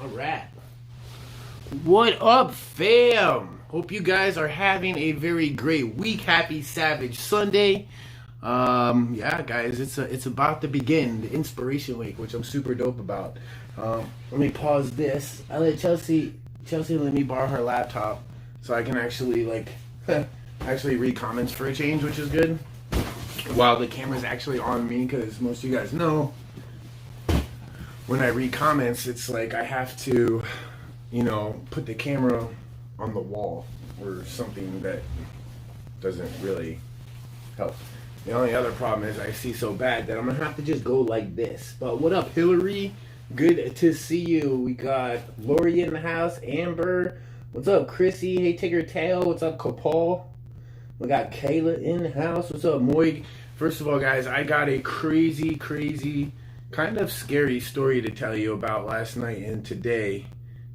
Alright. What up, fam? Hope you guys are having a very great week. Happy Savage Sunday. Yeah, guys, it's about to begin, the inspiration week, which I'm super dope about. Let me pause this. I let Chelsea let me borrow her laptop so I can actually actually read comments for a change, which is good. While the camera's actually on me, because most of you guys know when I read comments, it's like I have to, put the camera on the wall or something that doesn't really help. The only other problem is I see so bad that I'm gonna have to just go like this. But what up, Hillary? Good to see you. We got Lori in the house, Amber. What's up, Chrissy? Hey, Tigger Tail. What's up, Kopal? We got Kayla in the house. What's up, Moig? First of all, guys, I got a crazy, kind of scary story to tell you about last night and today.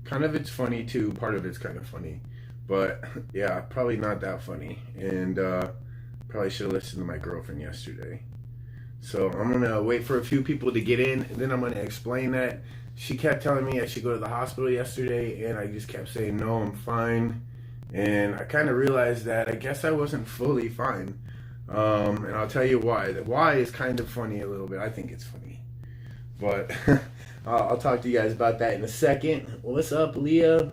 Kind of it's funny too. Part of it's kind of funny. But yeah, probably not that funny. And probably should have listened to my girlfriend yesterday. So I'm going to wait for a few people to get in, and then I'm going to explain that. She kept telling me I should go to the hospital yesterday, and I just kept saying, no, I'm fine. And I kind of realized that I guess I wasn't fully fine. And I'll tell you why. The why is kind of funny a little bit. I think it's funny. But I'll talk to you guys about that in a second. What's up, Leah?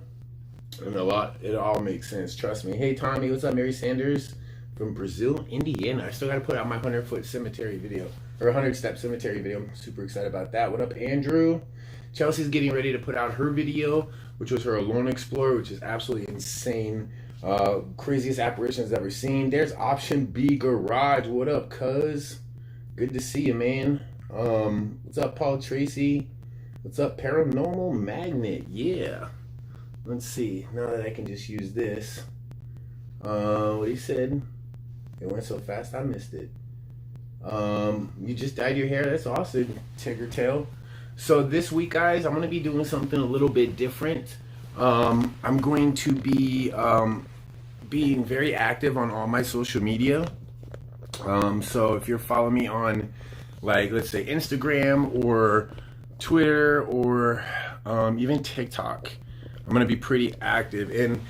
And it all makes sense, trust me. Hey, Tommy, what's up, Mary Sanders? From Brazil, Indiana. I still got to put out my 100-foot cemetery video, or 100-step cemetery video. I'm super excited about that. What up, Andrew? Chelsea's getting ready to put out her video, which was her Alone Explorer, which is absolutely insane. Craziest apparitions ever seen. There's Option B Garage. What up, cuz? Good to see you, man. What's up, Paul Tracy? What's up, Paranormal Magnet? Yeah. Let's see. Now that I can just use this. What he said? It went so fast I missed it. You just dyed your hair. That's awesome, Tigger Tail. So this week, guys, I'm going to be doing something a little bit different. I'm going to be being very active on all my social media. So if you're following me on, let's say Instagram or Twitter or even TikTok, I'm going to be pretty active. And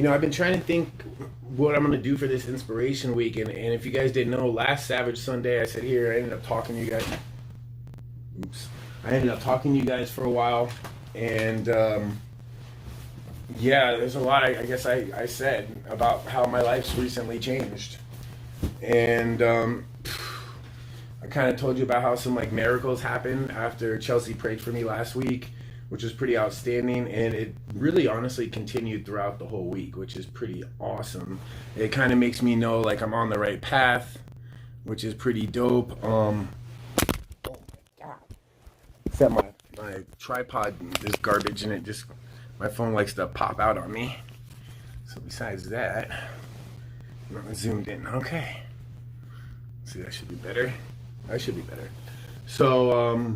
I've been trying to think what I'm going to do for this inspiration week. And if you guys didn't know, last Savage Sunday, I said here, I ended up talking to you guys. I ended up talking to you guys for a while. And yeah, there's a lot, I guess I said about how my life's recently changed. And I kind of told you about how some miracles happened after Chelsea prayed for me last week, which was pretty outstanding, and it really honestly continued throughout the whole week, which is pretty awesome. It kind of makes me know I'm on the right path, which is pretty dope. Oh my god. Except my tripod is garbage, and my phone likes to pop out on me. So besides that, I'm zoomed in. Okay. See, that should be better. That should be better. So,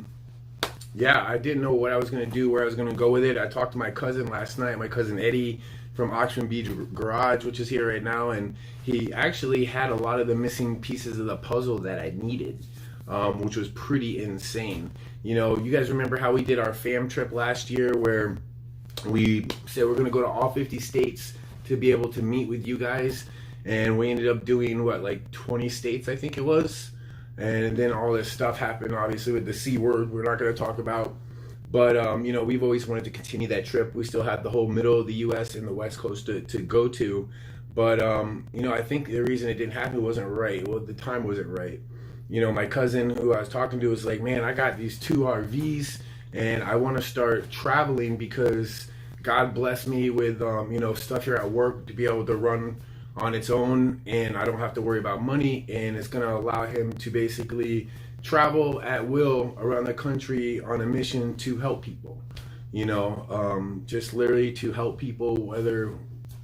yeah, I didn't know what I was going to do, where I was going to go with it. I talked to my cousin last night, my cousin Eddie from Oxford Beach Garage, which is here right now, and he actually had a lot of the missing pieces of the puzzle that I needed, which was pretty insane. You guys remember how we did our fam trip last year where we said we're going to go to all 50 states to be able to meet with you guys, and we ended up doing, 20 states, I think it was. And then all this stuff happened, obviously, with the C word we're not going to talk about. But, we've always wanted to continue that trip. We still have the whole middle of the U.S. and the West Coast to go to. But, I think the reason it didn't happen wasn't right. Well, the time wasn't right. My cousin who I was talking to was like, man, I got these 2 RVs, and I want to start traveling because God blessed me with, stuff here at work to be able to run on its own, and I don't have to worry about money, and it's going to allow him to basically travel at will around the country on a mission to help people, just literally to help people,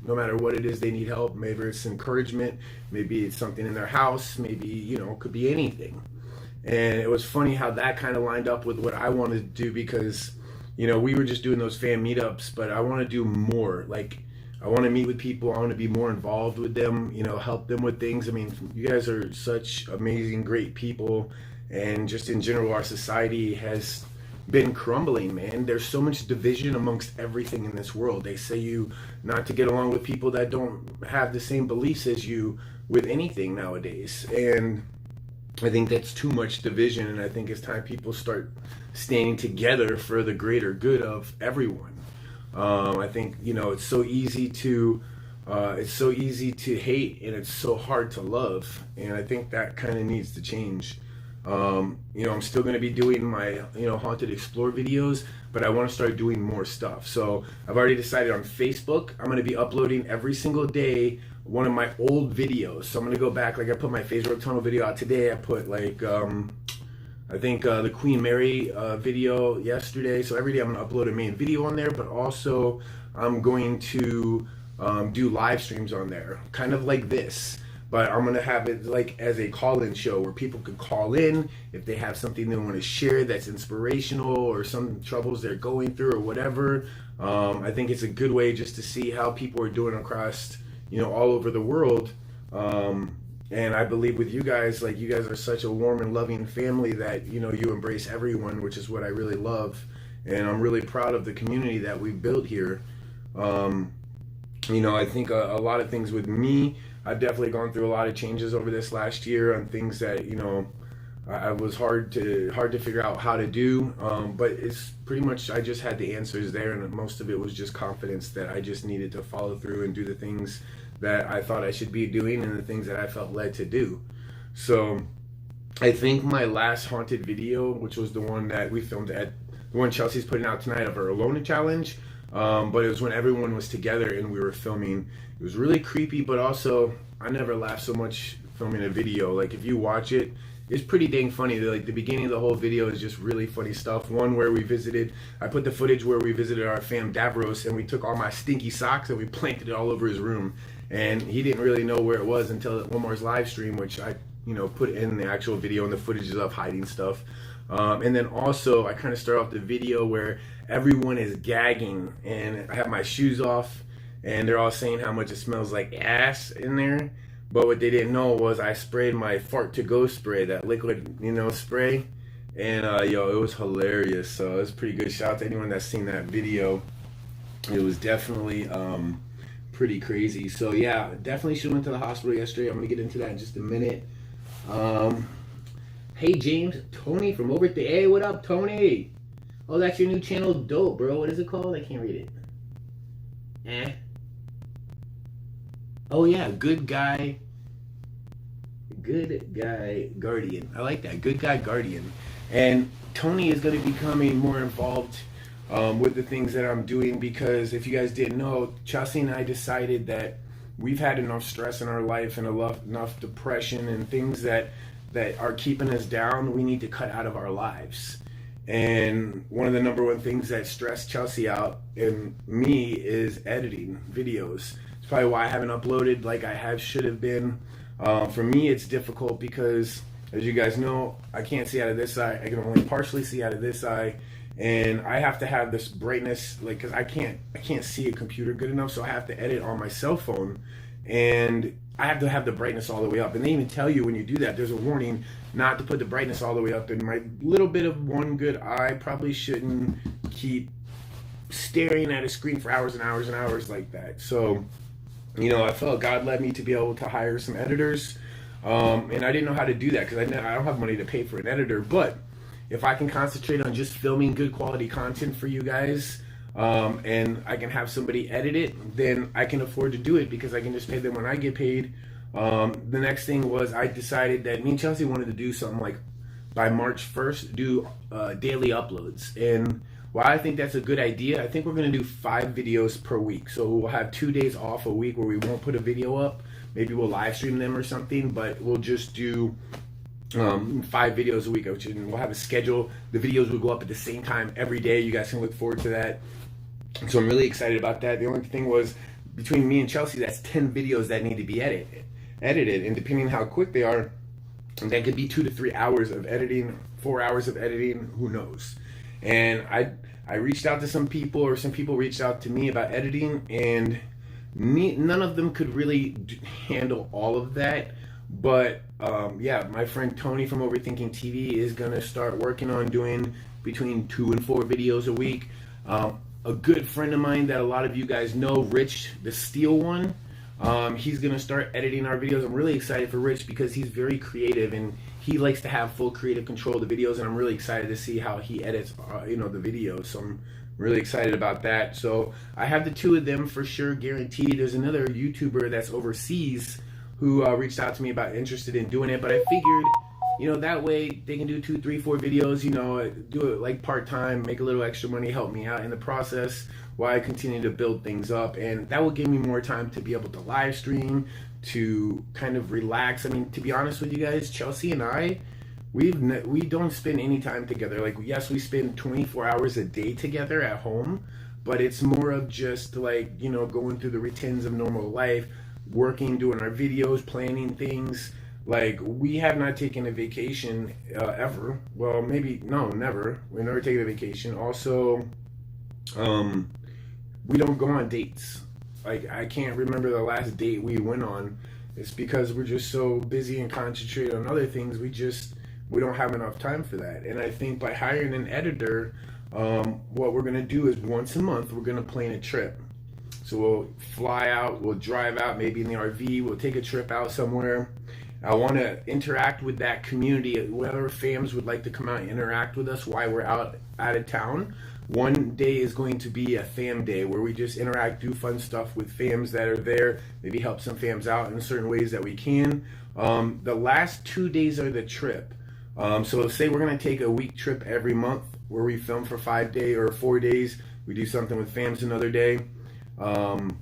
no matter what it is they need help. Maybe it's encouragement, maybe it's something in their house, maybe, it could be anything. And it was funny how that kind of lined up with what I wanted to do, because, we were just doing those fan meetups, but I want to do more. I want to meet with people. I want to be more involved with them, help them with things. I mean, you guys are such amazing, great people. And just in general, our society has been crumbling, man. There's so much division amongst everything in this world. They say you not to get along with people that don't have the same beliefs as you with anything nowadays. And I think that's too much division, and I think it's time people start standing together for the greater good of everyone. I think, you know, it's so easy to hate, and it's so hard to love, and I think that kind of needs to change. You know, I'm still going to be doing my, you know, Haunted Explore videos, but I want to start doing more stuff. So I've already decided on Facebook, I'm going to be uploading every single day one of my old videos. So I'm going to go back, like I put my Facebook tunnel video out today. I put like, I think the Queen Mary video yesterday. So every day I'm going to upload a main video on there, but also I'm going to do live streams on there, kind of like this. But I'm going to have it like as a call-in show where people could call in if they have something they want to share that's inspirational or some troubles they're going through or whatever. I think it's a good way just to see how people are doing across, you know, all over the world. And I believe with you guys, like, you guys are such a warm and loving family that, you know, you embrace everyone, which is what I really love. And I'm really proud of the community that we've built here. You know, I think a lot of things with me, I've definitely gone through a lot of changes over this last year on things that, you know, I was hard to figure out how to do. But it's pretty much, I just had the answers there, and most of it was just confidence that I just needed to follow through and do the things that I thought I should be doing and the things that I felt led to do. So I think my last haunted video, which was the one that we filmed at, the one Chelsea's putting out tonight of her Alone challenge, but it was when everyone was together and we were filming. It was really creepy, but also I never laughed so much filming a video. Like, if you watch it, it's pretty dang funny. Like, the beginning of the whole video is just really funny stuff. One where we visited, I put the footage where we visited our fam Davros, and we took all my stinky socks and we planted it all over his room. And he didn't really know where it was until one more's live stream, which I, you know, put in the actual video, and the footage is of hiding stuff. And then also I kind of start off the video where everyone is gagging, and I have my shoes off, and they're all saying how much it smells like ass in there. But what they didn't know was I sprayed my fart to go spray, that liquid, you know, spray. And yo, it was hilarious. So it was pretty good. Shout out to anyone that's seen that video. It was definitely pretty crazy. So yeah, definitely should have went to the hospital yesterday. I'm gonna get into that in just a minute. Hey James, Tony from over there. Hey, what up, Tony? Oh, that's your new channel. Dope, bro. What is it called? I can't read it. Oh yeah, Good Guy Guardian. I like that. Good Guy Guardian. And Tony is going to be becoming more involved with the things that I'm doing, because if you guys didn't know, Chelsea and I decided that we've had enough stress in our life and enough depression and things that are keeping us down. We need to cut out of our lives. And one of the number one things that stress Chelsea out and me is editing videos. It's probably why I haven't uploaded like I should have been. For me, it's difficult because, as you guys know, I can't see out of this eye. I can only partially see out of this eye, and I have to have this brightness, like, because I can't see a computer good enough, so I have to edit on my cell phone, and I have to have the brightness all the way up. And they even tell you when you do that, there's a warning not to put the brightness all the way up. And my little bit of one good eye probably shouldn't keep staring at a screen for hours and hours and hours like that. So, you know, I felt God led me to be able to hire some editors. And I didn't know how to do that because I don't have money to pay for an editor. But if I can concentrate on just filming good quality content for you guys, and I can have somebody edit it, then I can afford to do it because I can just pay them when I get paid. The next thing was I decided that me and Chelsea wanted to do something like by March 1st, do daily uploads. And while I think that's a good idea, I think we're going to do 5 videos per week. So we'll have 2 days off a week where we won't put a video up. Maybe we'll live stream them or something, but we'll just do 5 videos a week. We'll have a schedule. The videos will go up at the same time every day. You guys can look forward to that. So I'm really excited about that. The only thing was, between me and Chelsea, that's 10 videos that need to be edited. And depending on how quick they are, that could be 2 to 3 hours of editing, 4 hours of editing, who knows. And I reached out to some people, or some people reached out to me about editing, and none of them could really handle all of that. But yeah, my friend Tony from Overthinking TV is going to start working on doing between 2 and 4 videos a week. A good friend of mine that a lot of you guys know, Rich, the Steel one, he's going to start editing our videos. I'm really excited for Rich because he's very creative and he likes to have full creative control of the videos, and I'm really excited to see how he edits the videos. So I'm really excited about that. So I have the 2 of them for sure guaranteed. There's another YouTuber that's overseas who reached out to me about interested in doing it, but I figured, that way they can do 2, 3, 4 videos, do it like part-time, make a little extra money, help me out in the process while I continue to build things up. And that will give me more time to be able to live stream, to kind of relax. I mean, to be honest with you guys, Chelsea and I, we don't spend any time together. Like, yes, we spend 24 hours a day together at home, but it's more of just like, going through the routines of normal life, working, doing our videos, planning things. Like, we have not taken a vacation ever. Well, maybe, no, never. We've never taken a vacation. Also, we don't go on dates. Like, I can't remember the last date we went on. It's because we're just so busy and concentrated on other things. We don't have enough time for that. And I think by hiring an editor, what we're going to do is once a month, we're going to plan a trip. So we'll fly out, we'll drive out, maybe in the RV, we'll take a trip out somewhere. I want to interact with that community, whether fams would like to come out and interact with us while we're out of town. One day is going to be a fam day where we just interact, do fun stuff with fams that are there, maybe help some fams out in certain ways that we can. The last 2 days are the trip. So say we're going to take a week trip every month where we film for 5 days or 4 days. We do something with fams another day. And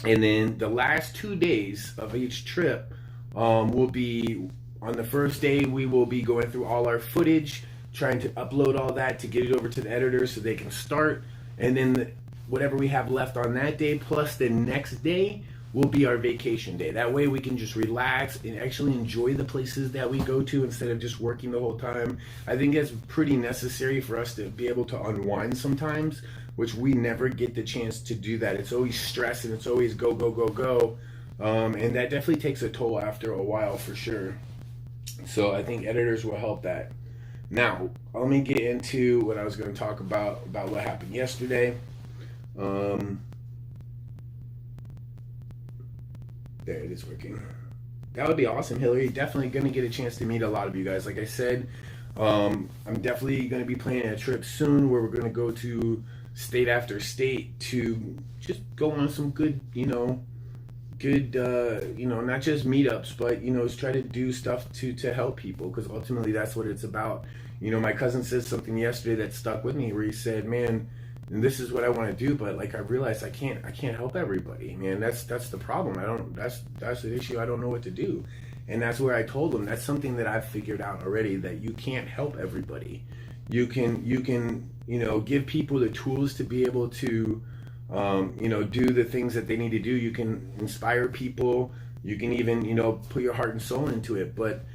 then the last 2 days of each trip will be, on the first day, we will be going through all our footage, trying to upload all that to get it over to the editors so they can start. And then whatever we have left on that day, plus the next day, will be our vacation day. That way we can just relax and actually enjoy the places that we go to instead of just working the whole time. I think that's pretty necessary for us to be able to unwind sometimes, which we never get the chance to do that. It's always stress and it's always go, go, go, go. And that definitely takes a toll after a while for sure. So I think editors will help that. Now, let me get into what I was going to talk about what happened yesterday. There, it is working. That would be awesome, Hillary. Definitely going to get a chance to meet a lot of you guys. Like I said, I'm definitely going to be planning a trip soon where we're going to go to state after state to just go on some good, not just meetups, but, try to do stuff to help people, because ultimately that's what it's about. My cousin said something yesterday that stuck with me where he said, man, and this is what I want to do, but like I realized I can't help everybody, man. That's the problem. That's the issue. I don't know what to do. And that's where I told him that's something that I've figured out already, that you can't help everybody. You can give people the tools to be able to do the things that they need to do. You can inspire people. You can even, put your heart and soul into it. But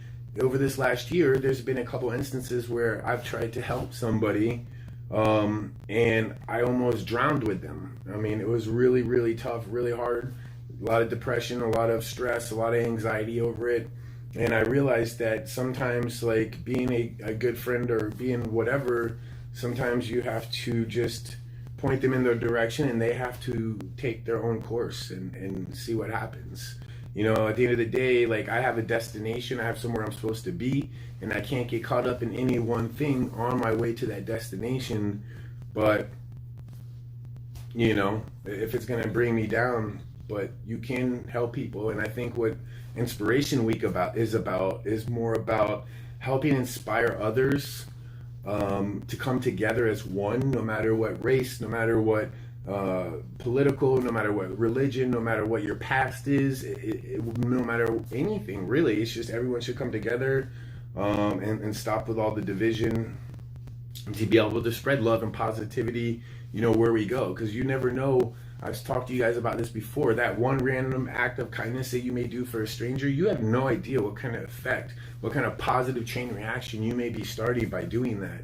over this last year, there's been a couple instances where I've tried to help somebody, and I almost drowned with them. I mean, it was really, really tough, really hard. A lot of depression, a lot of stress, a lot of anxiety over it. And I realized that sometimes, like, being a good friend or being whatever, sometimes you have to just point them in their direction and they have to take their own course and see what happens. At the end of the day, like, I have a destination, I have somewhere I'm supposed to be, and I can't get caught up in any one thing on my way to that destination. But, if it's going to bring me down, but you can help people. And I think what Inspiration Week is more about helping inspire others to come together as one, no matter what race, no matter what political, no matter what religion, no matter what your past is, no matter anything really. It's just everyone should come together and stop with all the division, to be able to spread love and positivity, where we go. Because you never know. I've talked to you guys about this before. That one random act of kindness that you may do for a stranger, you have no idea what kind of effect, what kind of positive chain reaction you may be starting by doing that.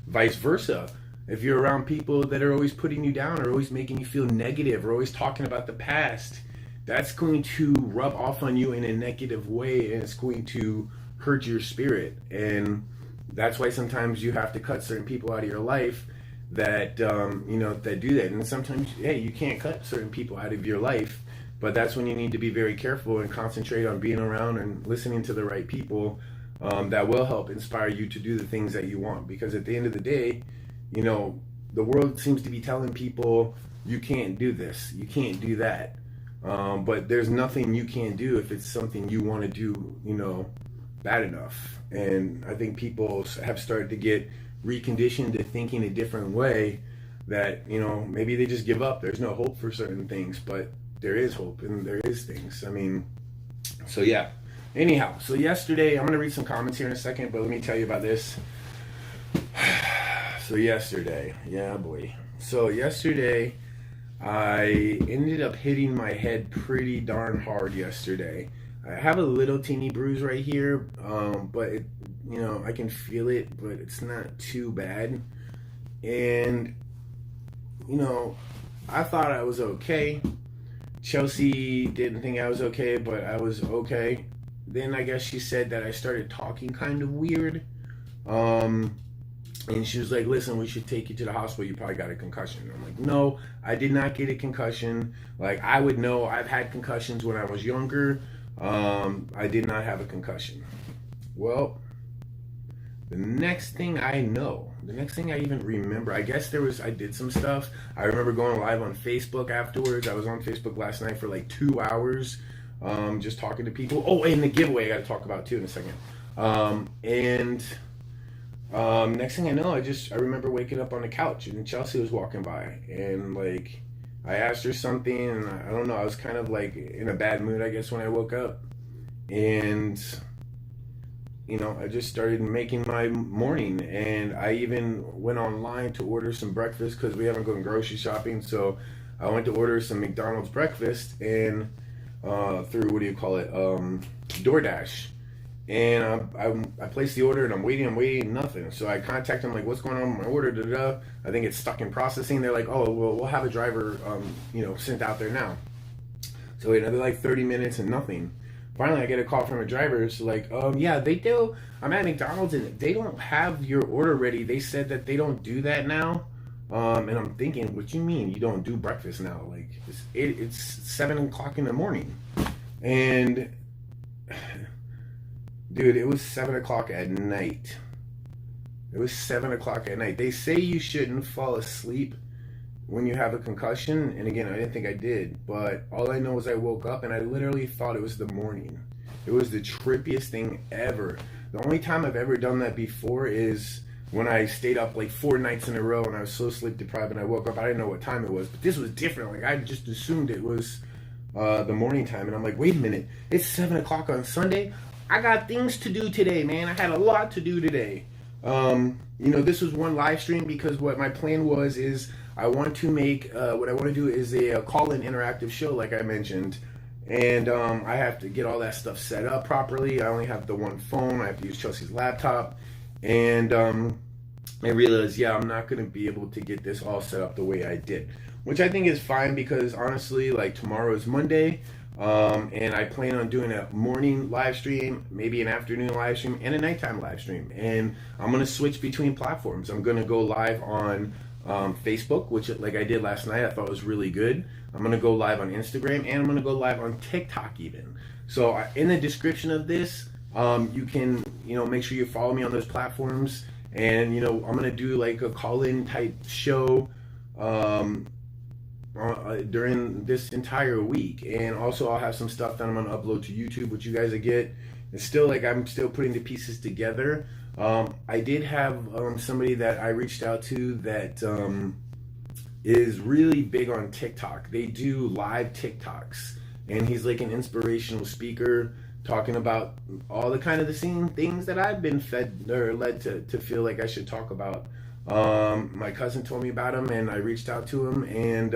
Vice versa. If you're around people that are always putting you down or always making you feel negative or always talking about the past, that's going to rub off on you in a negative way, and it's going to hurt your spirit. And that's why sometimes you have to cut certain people out of your life that that do that. And sometimes, hey, you can't cut certain people out of your life, but that's when you need to be very careful and concentrate on being around and listening to the right people that will help inspire you to do the things that you want. Because at the end of the day, the world seems to be telling people you can't do this, you can't do that, but there's nothing you can't do if it's something you want to do, bad enough. And I think people have started to get reconditioned to thinking a different way, that maybe they just give up. There's no hope for certain things, but there is hope and there is things. So yeah. Anyhow, so yesterday, I'm going to read some comments here in a second, but let me tell you about this. So yesterday, yeah boy. So yesterday, I ended up hitting my head pretty darn hard yesterday. I have a little teeny bruise right here, but it, I can feel it, but it's not too bad. And, I thought I was okay. Chelsea didn't think I was okay, but I was okay. Then I guess she said that I started talking kind of weird. And she was like, listen, we should take you to the hospital. You probably got a concussion. I'm like, no, I did not get a concussion. Like, I would know. I've had concussions when I was younger. I did not have a concussion. Well, the next thing I know, the next thing I even remember, I guess I did some stuff. I remember going live on Facebook afterwards. I was on Facebook last night for like 2 hours, just talking to people. Oh, and the giveaway I got to talk about too in a second. Next thing I know, I remember waking up on the couch and Chelsea was walking by, and like I asked her something, and I don't know, I was kind of like in a bad mood, I guess, when I woke up. And I just started making my morning, and I even went online to order some breakfast because we haven't gone grocery shopping. So I went to order some McDonald's breakfast and through DoorDash. And I placed the order, and I'm waiting, nothing. So I contact them, like, what's going on with my order? Da-da-da. I think it's stuck in processing. They're like, oh, well, we'll have a driver, sent out there now. So wait another like 30 minutes and nothing. Finally, I get a call from a driver. It's like, yeah, they do. I'm at McDonald's and they don't have your order ready. They said that they don't do that now. And I'm thinking, what you mean you don't do breakfast now? Like, it's 7 o'clock in the morning. And dude, it was 7 o'clock at night. It was 7 o'clock at night. They say you shouldn't fall asleep when you have a concussion. And again, I didn't think I did. But all I know is I woke up and I literally thought it was the morning. It was the trippiest thing ever. The only time I've ever done that before is when I stayed up like 4 nights in a row and I was so sleep deprived and I woke up. I didn't know what time it was. But this was different. Like, I just assumed it was the morning time. And I'm like, wait a minute. It's 7 o'clock on Sunday? I got things to do today, man. I had a lot to do today. This was one live stream because what my plan is I want to make, what I want to do is a call-in interactive show, like I mentioned. And I have to get all that stuff set up properly. I only have the one phone. I have to use Chelsea's laptop. And I realized, I'm not going to be able to get this all set up the way I did. Which I think is fine because, honestly, like, tomorrow is Monday. And I plan on doing a morning live stream, maybe an afternoon live stream, and a nighttime live stream. And I'm going to switch between platforms. I'm going to go live on Facebook, which, like I did last night, I thought was really good. I'm going to go live on Instagram, and I'm going to go live on TikTok even. So in the description of this, you can, make sure you follow me on those platforms. And, I'm going to do like a call-in type show during this entire week. And also I'll have some stuff that I'm going to upload to YouTube, which you guys will get. It's still like I'm still putting the pieces together. I did have somebody that I reached out to that is really big on TikTok. They do live TikToks, and he's like an inspirational speaker talking about all the kind of the same things that I've been fed or led to feel like I should talk about. My cousin told me about him, and I reached out to him, and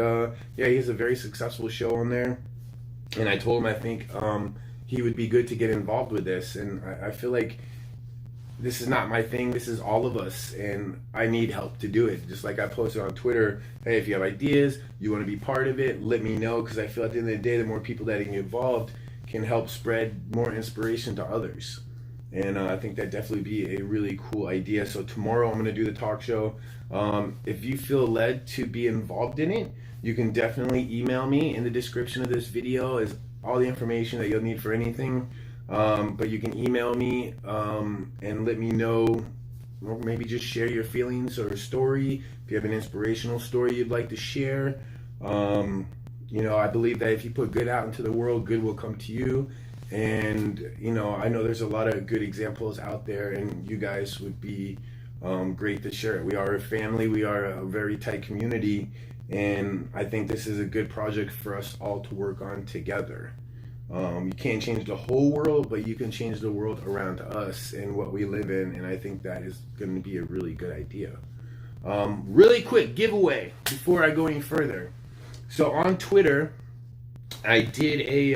he has a very successful show on there. And I told him I think he would be good to get involved with this, and I feel like this is not my thing. This is all of us, and I need help to do it. Just like I posted on Twitter, hey, if you have ideas, you want to be part of it, let me know, because I feel at the end of the day, the more people that get involved can help spread more inspiration to others. And I think that'd definitely be a really cool idea. So tomorrow I'm going to do the talk show. If you feel led to be involved in it, you can definitely email me. In the description of this video is all the information that you'll need for anything. But you can email me and let me know, or maybe just share your feelings or a story. If you have an inspirational story you'd like to share. You know, I believe that if you put good out into the world, good will come to you. And, you know, I know there's a lot of good examples out there, and you guys would be great to share it. We are a family. We are a very tight community. And I think this is a good project for us all to work on together. You can't change the whole world, but you can change the world around us and what we live in. And I think that is going to be a really good idea. Really quick giveaway before I go any further. So on Twitter, I did a,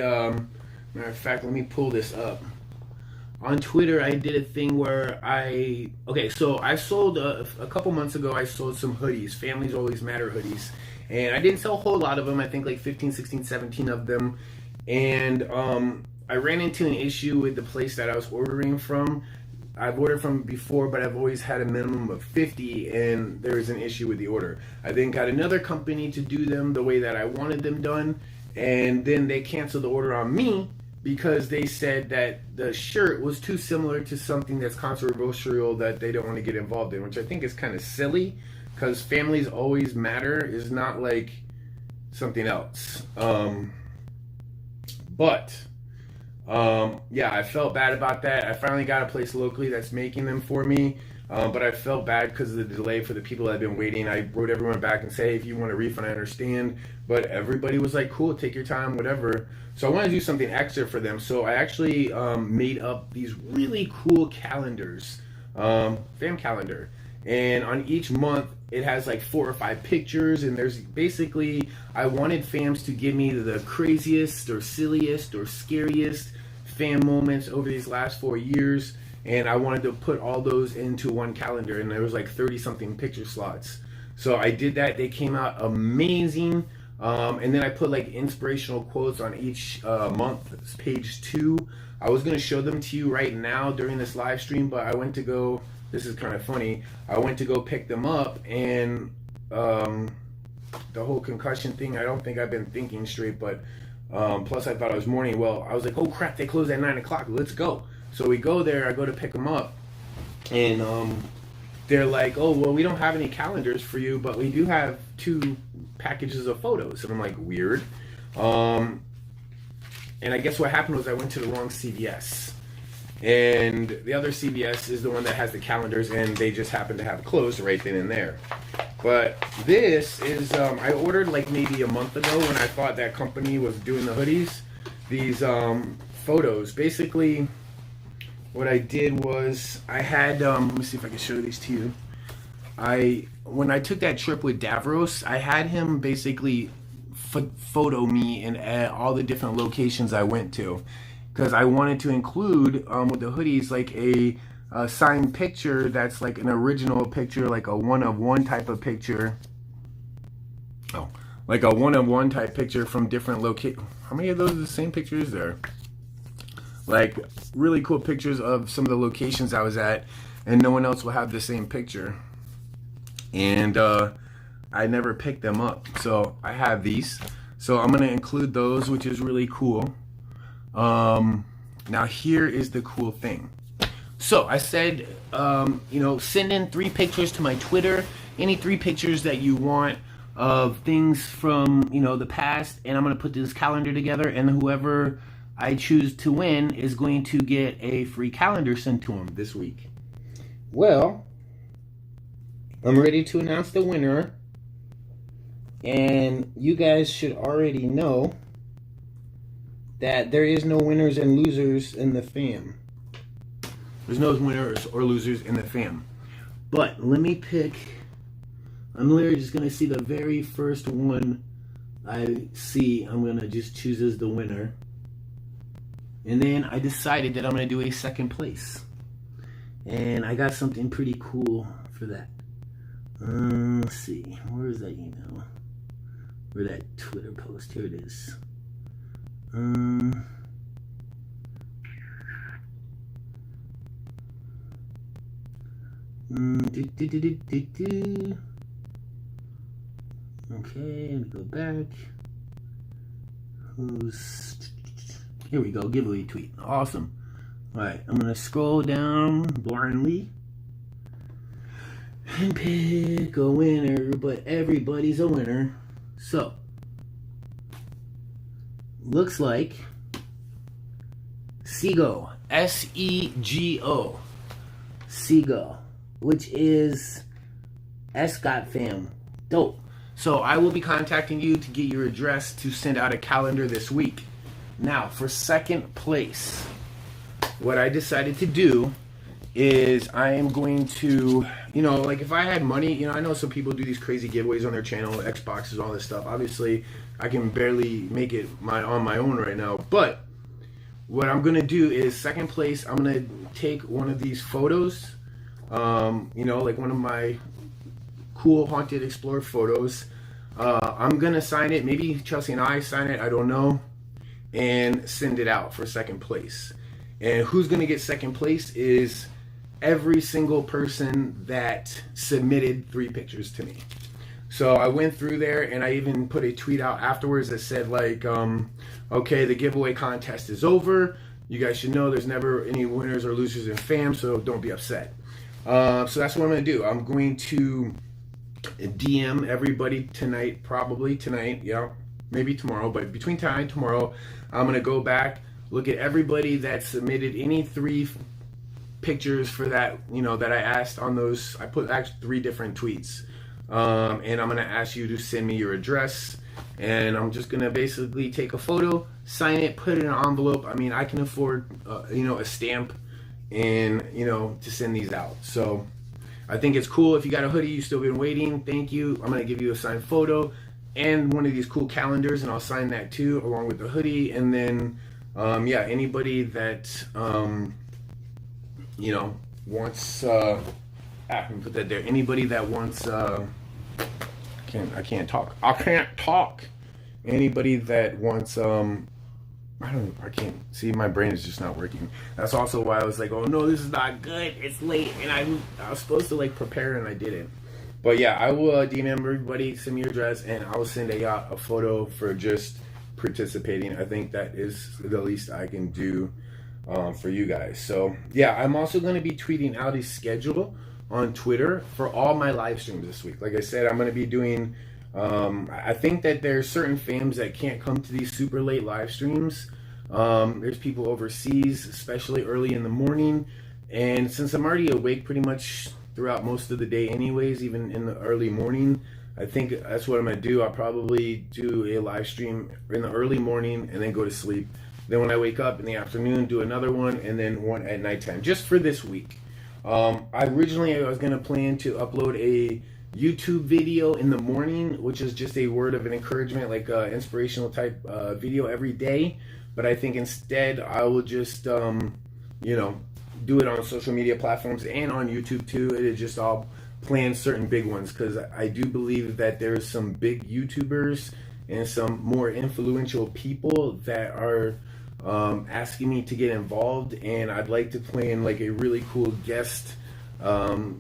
matter of fact, let me pull this up. On Twitter, I did a thing where so I sold, a couple months ago, I sold some hoodies, Families Always Matter hoodies. And I didn't sell a whole lot of them, I think like 15, 16, 17 of them. And I ran into an issue with the place that I was ordering from. I've ordered from before, but I've always had a minimum of 50, and there was an issue with the order. I then got another company to do them the way that I wanted them done, and then they canceled the order on me because they said that the shirt was too similar to something that's controversial that they don't want to get involved in, which I think is kind of silly, because Families Always Matter is not like something else. Yeah, I felt bad about that. I finally got a place locally that's making them for me, but I felt bad because of the delay for the people that have been waiting. I wrote everyone back and say, hey, if you want a refund, I understand, but everybody was like, cool, take your time, whatever. So I want to do something extra for them. So I actually made up these really cool calendars, fam calendar, and on each month it has like 4 or 5 pictures, and there's basically, I wanted fams to give me the craziest or silliest or scariest fam moments over these last 4 years, and I wanted to put all those into one calendar, and there was like 30 something picture slots. So I did that. They came out amazing. And then I put like inspirational quotes on each month. It's page 2. I was going to show them to you right now during this live stream, but I went to go, this is kind of funny, I went to go pick them up, and the whole concussion thing, I don't think I've been thinking straight, but plus I thought it was morning. Well, I was like, oh crap, they close at 9 o'clock, let's go. So we go there, I go to pick them up, and they're like, oh, well, we don't have any calendars for you, but we do have 2 packages of photos. And I'm like, weird. And I guess what happened was I went to the wrong CVS. And the other CVS is the one that has the calendars, and they just happen to have closed right then and there. But this is, I ordered like maybe a month ago when I thought that company was doing the hoodies. These photos. Basically, what I did was I had, let me see if I can show these to you. When I took that trip with Davros, I had him basically photo me in all the different locations I went to, because I wanted to include with the hoodies like a signed picture that's like an original picture, like a one-of-one type of picture. Oh, like a one-of-one type picture from different locations. How many of those are the same pictures there? Like really cool pictures of some of the locations I was at, and no one else will have the same picture. And I never picked them up, so I have these. So I'm gonna include those, which is really cool. Now here is the cool thing. So I said, you know, send in 3 pictures to my Twitter, any 3 pictures that you want of things from, you know, the past, and I'm gonna put this calendar together, and whoever I choose to win is going to get a free calendar sent to them this week. Well, I'm ready to announce the winner, and you guys should already know that there is no winners and losers in the fam. There's no winners or losers in the fam. But let me pick, I'm literally just going to see the very first one I see. I'm going to just choose as the winner. And then I decided that I'm going to do a second place. And I got something pretty cool for that. Let's see. Where is that email? Where that Twitter post? Here it is. Okay, let me go back. Here we go, giveaway tweet. Awesome. Alright, I'm gonna scroll down blindly and pick a winner, but everybody's a winner. So, looks like Sego, S-E-G-O, Sego, which is Escott fam. Dope. So I will be contacting you to get your address to send out a calendar this week. Now, for second place, what I decided to do is I am going to, like if I had money, I know some people do these crazy giveaways on their channel, Xboxes, all this stuff. Obviously, I can barely make it on my own right now. But what I'm going to do is second place, I'm going to take one of these photos, like one of my cool Haunted Explorer photos. I'm going to sign it. Maybe Chelsea and I sign it. I don't know. And send it out for second place. And who's going to get second place is every single person that submitted 3 pictures to me. So I went through there and I even put a tweet out afterwards that said like, okay, the giveaway contest is over. You guys should know there's never any winners or losers in fam, so don't be upset. So that's what I'm going to do. I'm going to DM everybody tonight, probably tonight, maybe tomorrow, but between tonight and tomorrow, I'm going to go back, look at everybody that submitted any 3 pictures for that, that I asked on those. I put actually 3 different tweets. And I'm going to ask you to send me your address. And I'm just going to basically take a photo, sign it, put it in an envelope. I mean, I can afford, a stamp and, to send these out. So I think it's cool. If you got a hoodie, you've still been waiting, thank you. I'm going to give you a signed photo and one of these cool calendars, and I'll sign that too, along with the hoodie. And then, anybody that, wants, I can put that there. Anybody that wants, I can't talk. Anybody that wants, I can't see, my brain is just not working. That's also why I was like, oh no, this is not good. It's late, and I was supposed to like prepare and I didn't. But yeah, I will DM everybody, send me your address, and I will send out a photo for just participating. I think that is the least I can do for you guys. So yeah, I'm also going to be tweeting out a schedule on Twitter for all my live streams this week. Like I said, I'm going to be doing, I think that there's certain fams that can't come to these super late live streams. There's people overseas, especially early in the morning. And since I'm already awake pretty much throughout most of the day anyways, even in the early morning, I think that's what I'm going to do. I'll probably do a live stream in the early morning and then go to sleep. Then when I wake up in the afternoon, do another one, and then one at nighttime, just for this week. I was going to plan to upload a YouTube video in the morning, which is just a word of an encouragement, like an inspirational type video every day. But I think instead I will just, do it on social media platforms and on YouTube too. It is just all plan certain big ones, because I do believe that there's some big YouTubers and some more influential people that are asking me to get involved, and I'd like to plan like a really cool guest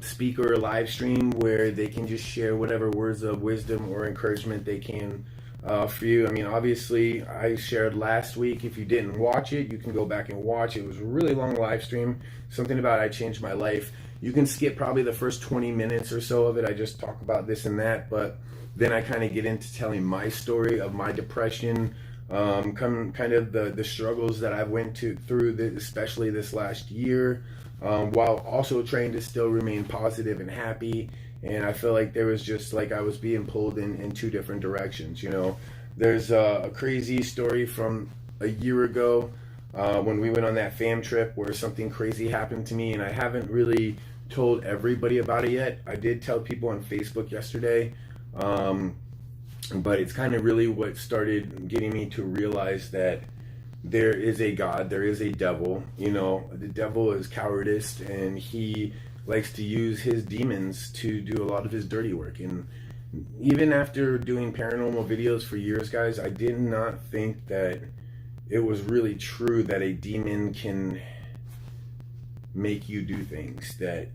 speaker live stream where they can just share whatever words of wisdom or encouragement they can for you. I mean, obviously I shared last week. If you didn't watch it, you can go back and watch it. It was a really long live stream. Something about I changed my life. You can skip probably the first 20 minutes or so of it. I just talk about this and that, but then I kind of get into telling my story of my depression, kind of the struggles that I went through, especially this last year, while also trying to still remain positive and happy. And I feel like there was just like I was being pulled in 2 different directions. There's a crazy story from a year ago when we went on that fam trip where something crazy happened to me, and I haven't really told everybody about it yet. I did tell people on Facebook yesterday, but it's kind of really what started getting me to realize that there is a God, there is a devil. The devil is cowardice, and he likes to use his demons to do a lot of his dirty work. And even after doing paranormal videos for years, guys, I did not think that it was really true that a demon can make you do things that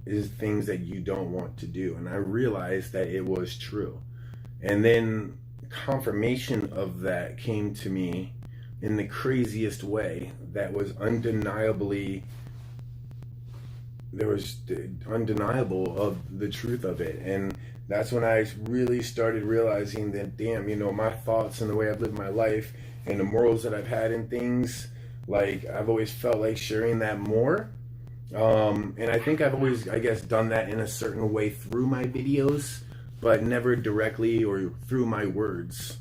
is things that you don't want to do. And I realized that it was true. And then confirmation of that came to me in the craziest way that was undeniable of the truth of it. And that's when I really started realizing that, damn, you know, my thoughts and the way I've lived my life and the morals that I've had in things, like, I've always felt like sharing that more. And I think I've always, I guess, done that in a certain way through my videos, but never directly or through my words.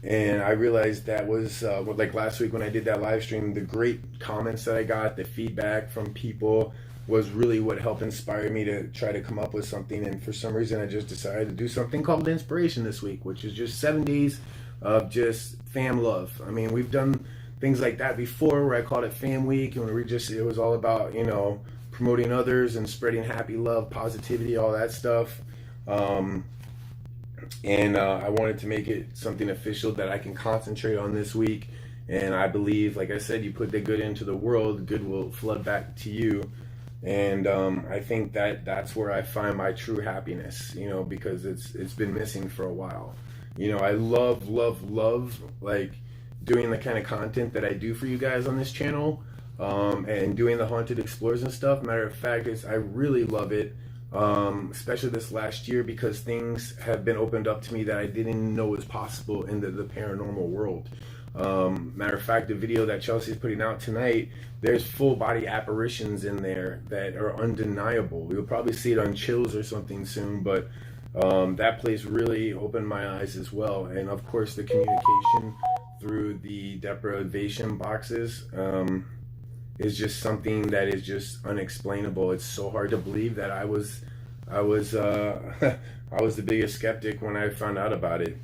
And I realized that was like last week when I did that live stream, the great comments that I got, the feedback from people was really what helped inspire me to try to come up with something. And for some reason, I just decided to do something called Inspiration this week, which is just 7 days of just fam love. I mean, we've done things like that before where I called it Fam Week, and it was all about, you know, promoting others and spreading happy, love, positivity, all that stuff. And I wanted to make it something official that I can concentrate on this week. And I believe, like I said, you put the good into the world, good will flood back to you. And I think that that's where I find my true happiness, you know, because it's been missing for a while. You know, I love like doing the kind of content that I do for you guys on this channel, and doing the haunted explores and stuff. Matter of fact, I really love it. Especially this last year, because things have been opened up to me that I didn't know was possible in the paranormal world. Matter of fact, the video that Chelsea's putting out tonight, there's full body apparitions in there that are undeniable. You'll probably see it on Chills or something soon, but that place really opened my eyes as well. And of course, the communication through the deprivation boxes is just something that is just unexplainable. It's so hard to believe that I was I was the biggest skeptic when I found out about it,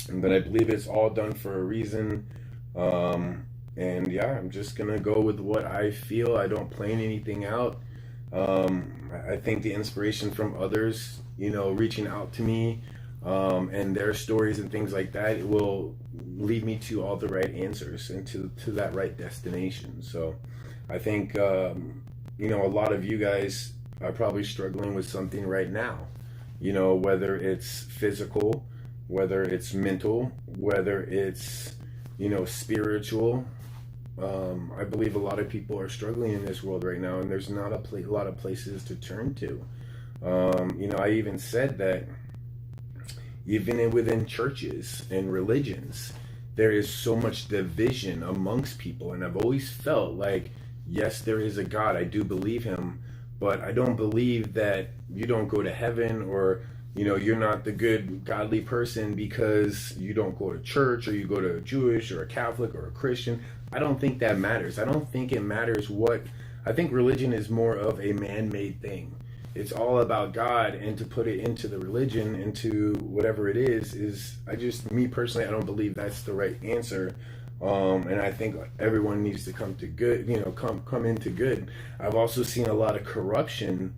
but I believe it's all done for a reason. And yeah, I'm just gonna go with what I feel. I don't plan anything out. I think the inspiration from others, you know, reaching out to me, and their stories and things like that, it will lead me to all the right answers and to that right destination. So I think, you know, a lot of you guys are probably struggling with something right now, you know, whether it's physical, whether it's mental, whether it's, you know, spiritual. I believe a lot of people are struggling in this world right now, and there's not a lot of places to turn to. You know, I even said that even within churches and religions, there is so much division amongst people. And I've always felt like, yes, there is a God. I do believe him, but I don't believe that you don't go to heaven, or, you know, you're not the good godly person because you don't go to church, or you go to a Jewish or a Catholic or a Christian. I don't think that matters. I don't think it matters what, I think religion is more of a man-made thing. It's all about God, and to put it into the religion, into whatever it is me personally, I don't believe that's the right answer. And I think everyone needs to come to good, you know, come into good. I've also seen a lot of corruption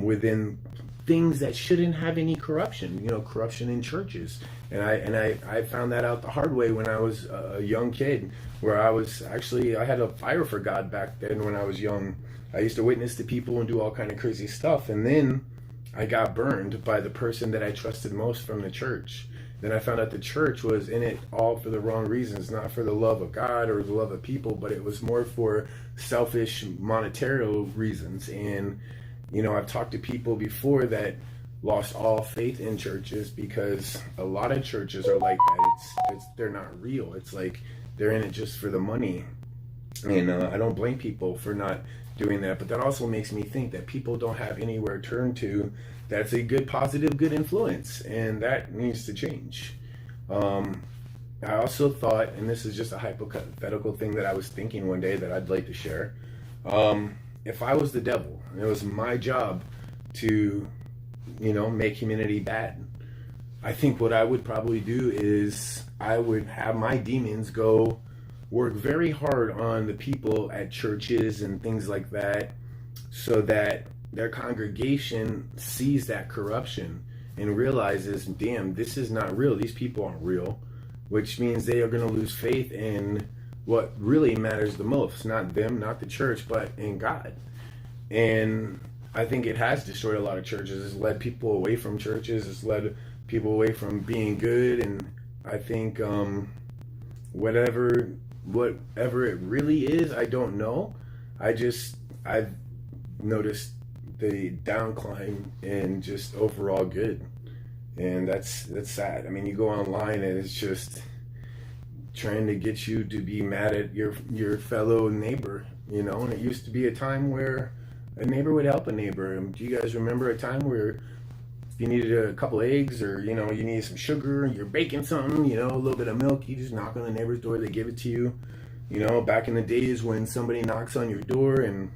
within things that shouldn't have any corruption, you know, corruption in churches. And I found that out the hard way when I was a young kid, where I had a fire for God back then when I was young. I used to witness to people and do all kind of crazy stuff. And then I got burned by the person that I trusted most from the church. Then I found out the church was in it all for the wrong reasons, not for the love of God or the love of people, but it was more for selfish monetary reasons. And, you know, I've talked to people before that lost all faith in churches because a lot of churches are like that. They're not real. It's like they're in it just for the money. And I don't blame people for not doing that, but that also makes me think that people don't have anywhere to turn to that's a good, positive, good influence, and that needs to change. I also thought, and this is just a hypothetical thing that I was thinking one day that I'd like to share, if I was the devil and it was my job to, you know, make humanity bad, I think what I would probably do is I would have my demons go work very hard on the people at churches and things like that, so that their congregation sees that corruption and realizes, damn, this is not real. These people aren't real, which means they are going to lose faith in what really matters the most. Not them, not the church, but in God. And I think it has destroyed a lot of churches. It's led people away from churches. It's led people away from being good. And I think whatever it really is, I don't know. I've noticed the downcline in just overall good, and that's sad. I mean, you go online and it's just trying to get you to be mad at your fellow neighbor, you know. And it used to be a time where a neighbor would help a neighbor. And do you guys remember a time where if you needed a couple eggs, or you know, you needed some sugar, you're baking something, you know, a little bit of milk, you just knock on the neighbor's door, they give it to you. You know, back in the days when somebody knocks on your door and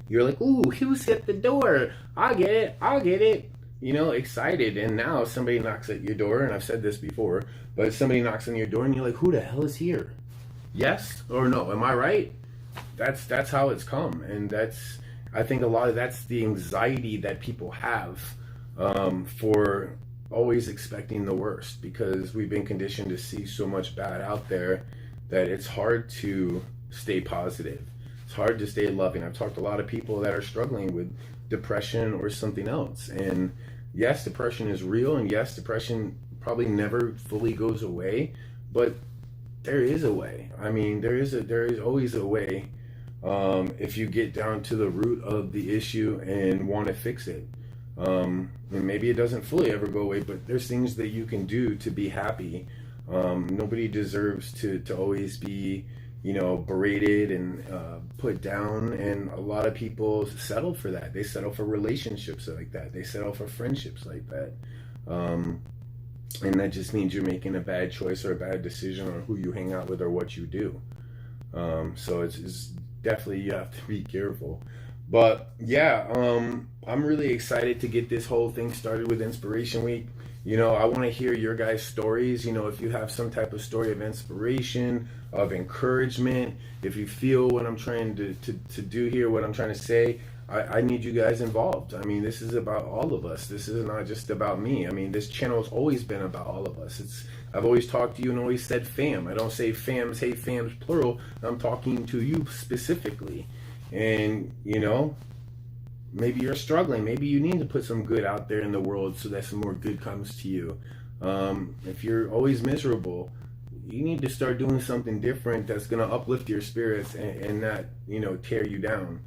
you're like, ooh, who's at the door? I'll get it. You know, excited. And now somebody knocks at your door, and I've said this before, but somebody knocks on your door and you're like, who the hell is here? Yes or no? Am I right? That's how it's come. And I think a lot of that's the anxiety that people have for always expecting the worst, because we've been conditioned to see so much bad out there that it's hard to stay positive. It's hard to stay loving. I've talked to a lot of people that are struggling with depression or something else. And yes, depression is real, and yes, depression probably never fully goes away, but there is a way. I mean, there is always a way if you get down to the root of the issue and want to fix it. And maybe it doesn't fully ever go away, but there's things that you can do to be happy. Nobody deserves to always be, you know, berated and put down, and a lot of people settle for that. They settle for relationships like that. They settle for friendships like that, and that just means you're making a bad choice or a bad decision on who you hang out with or what you do. So it's definitely, you have to be careful. But yeah, I'm really excited to get this whole thing started with Inspiration Week. You know, I want to hear your guys' stories. You know, if you have some type of story of inspiration, of encouragement, if you feel what I'm trying to do here, what I'm trying to say, I need you guys involved. I mean, this is about all of us. This is not just about me. I mean, this channel has always been about all of us. I've always talked to you and always said fam. I don't say fams, hey fams, plural. I'm talking to you specifically. And, you know, maybe you're struggling. Maybe you need to put some good out there in the world so that some more good comes to you. If you're always miserable, you need to start doing something different that's going to uplift your spirits and not, you know, tear you down.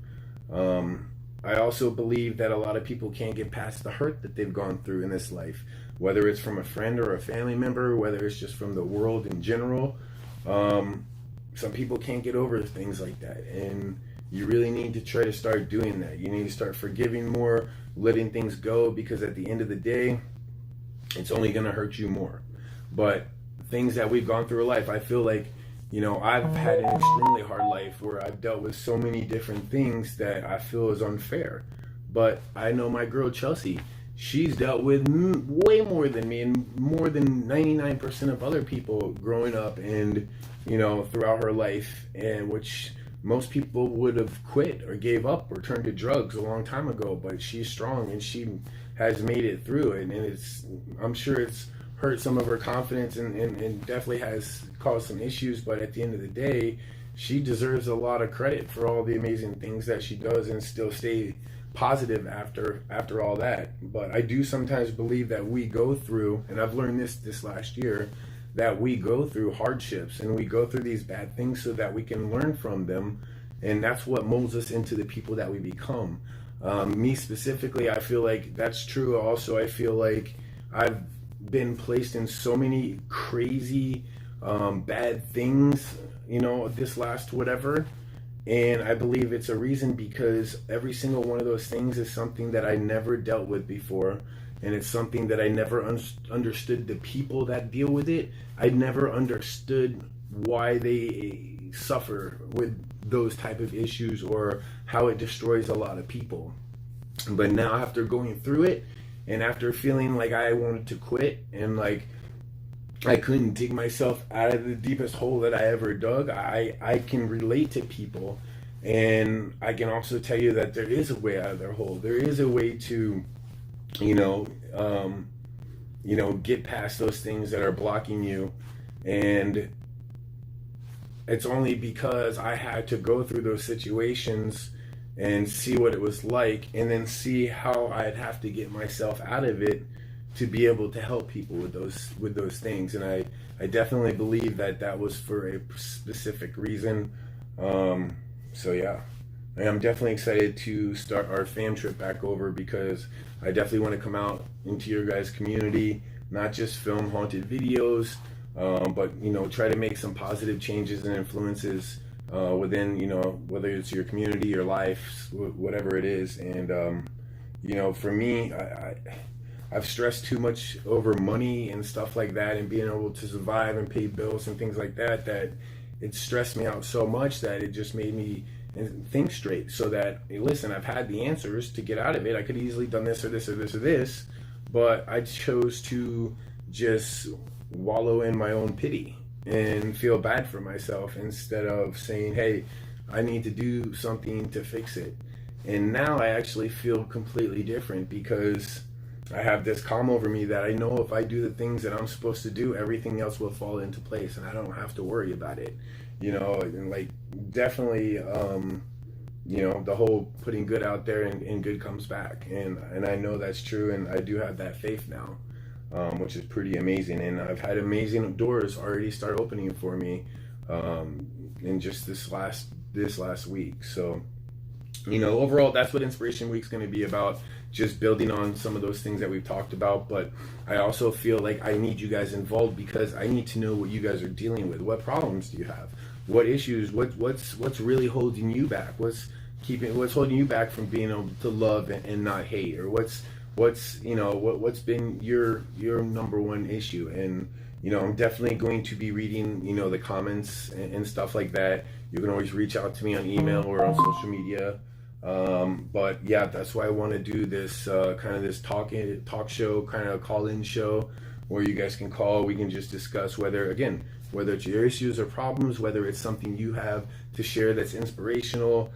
I also believe that a lot of people can't get past the hurt that they've gone through in this life, whether it's from a friend or a family member, whether it's just from the world in general. Some people can't get over things like that, and you really need to try to start doing that. You need to start forgiving more, letting things go, because at the end of the day, it's only going to hurt you more. But things that we've gone through in life, I feel like, you know, I've had an extremely hard life where I've dealt with so many different things that I feel is unfair. But I know my girl Chelsea, she's dealt with way more than me and more than 99% of other people growing up and, you know, throughout her life, and which most people would have quit or gave up or turned to drugs a long time ago. But she's strong and she has made it through it, and I'm sure it's hurt some of her confidence and definitely has caused some issues, but at the end of the day, she deserves a lot of credit for all the amazing things that she does and still stay positive after all that. But I do sometimes believe that we go through, and I've learned this last year, that we go through hardships and we go through these bad things so that we can learn from them, and that's what molds us into the people that we become. Me specifically, I feel like that's true. Also, I feel like I've been placed in so many crazy bad things, you know, this last whatever, and I believe it's a reason, because every single one of those things is something that I never dealt with before, and it's something that I never understood the people that deal with it. I never understood why they suffer with those type of issues or how it destroys a lot of people. But now, after going through it, and after feeling like I wanted to quit and like I couldn't dig myself out of the deepest hole that I ever dug, I can relate to people, and I can also tell you that there is a way out of their hole. There is a way to, you know, get past those things that are blocking you. And it's only because I had to go through those situations and see what it was like, and then see how I'd have to get myself out of it to be able to help people with those things. And I definitely believe that was for a specific reason. So yeah, I'm definitely excited to start our fam trip back over, because I definitely want to come out into your guys' community, not just film haunted videos, but try to make some positive changes and influences within, whether it's your community, your life, whatever it is. And for me, I've stressed too much over money and stuff like that, and being able to survive and pay bills and things like that, that it stressed me out so much that it just made me think straight. So that, hey, listen, I've had the answers to get out of it. I could have easily done this or this or this or this, but I chose to just wallow in my own pity and feel bad for myself, instead of saying, hey, I need to do something to fix it. And now I actually feel completely different, because I have this calm over me that I know if I do the things that I'm supposed to do, everything else will fall into place, and I don't have to worry about it. And like, definitely, the whole putting good out there and good comes back. And I know that's true, and I do have that faith now, which is pretty amazing. And I've had amazing doors already start opening for me in just this last week. So, overall, that's what Inspiration Week's going to be about. Just building on some of those things that we've talked about. But I also feel like I need you guys involved, because I need to know what you guys are dealing with. What problems do you have? What issues? What's really holding you back? What's holding you back from being able to love and not hate? Or what's been your number one issue? And I'm definitely going to be reading the comments and stuff like that. You can always reach out to me on email or on social media. But yeah, that's why I want to do this kind of this talk show, kind of call-in show, where you guys can call. We can just discuss whether it's your issues or problems, whether it's something you have to share that's inspirational,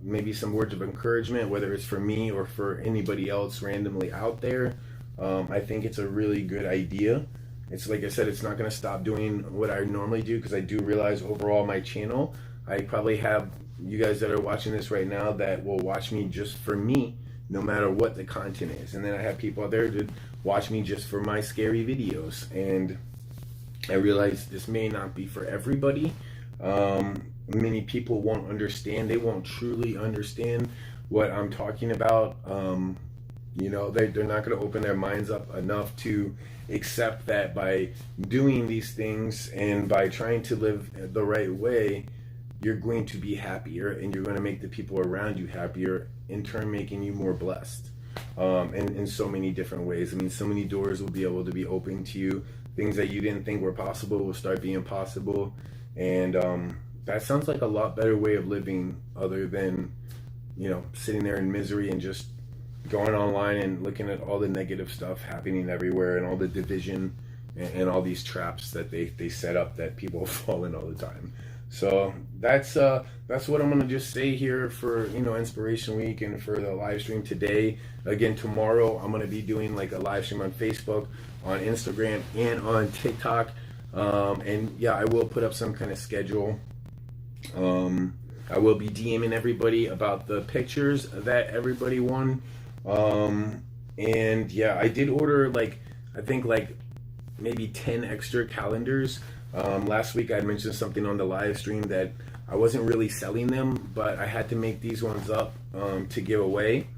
maybe some words of encouragement, whether it's for me or for anybody else randomly out there. I think it's a really good idea. It's like I said, it's not going to stop doing what I normally do, because I do realize overall my channel, I probably have you guys that are watching this right now that will watch me just for me, no matter what the content is. And then I have people out there that watch me just for my scary videos. And I realize this may not be for everybody. Many people won't understand. They won't truly understand what I'm talking about. They're not going to open their minds up enough to accept that by doing these things and by trying to live the right way, you're going to be happier, and you're going to make the people around you happier, in turn making you more blessed in so many different ways. I mean, so many doors will be able to be open to you. Things that you didn't think were possible will start being possible. And that sounds like a lot better way of living, other than sitting there in misery and just going online and looking at all the negative stuff happening everywhere, and all the division and all these traps that they set up that people fall in all the time. So that's what I'm gonna just say here for Inspiration Week and for the live stream today. Again, tomorrow I'm gonna be doing like a live stream on Facebook, on Instagram, and on TikTok. And yeah, I will put up some kind of schedule. I will be DMing everybody about the pictures that everybody won. And yeah, I did order I think maybe 10 extra calendars. Last week I mentioned something on the live stream that I wasn't really selling them, but I had to make these ones up to give away.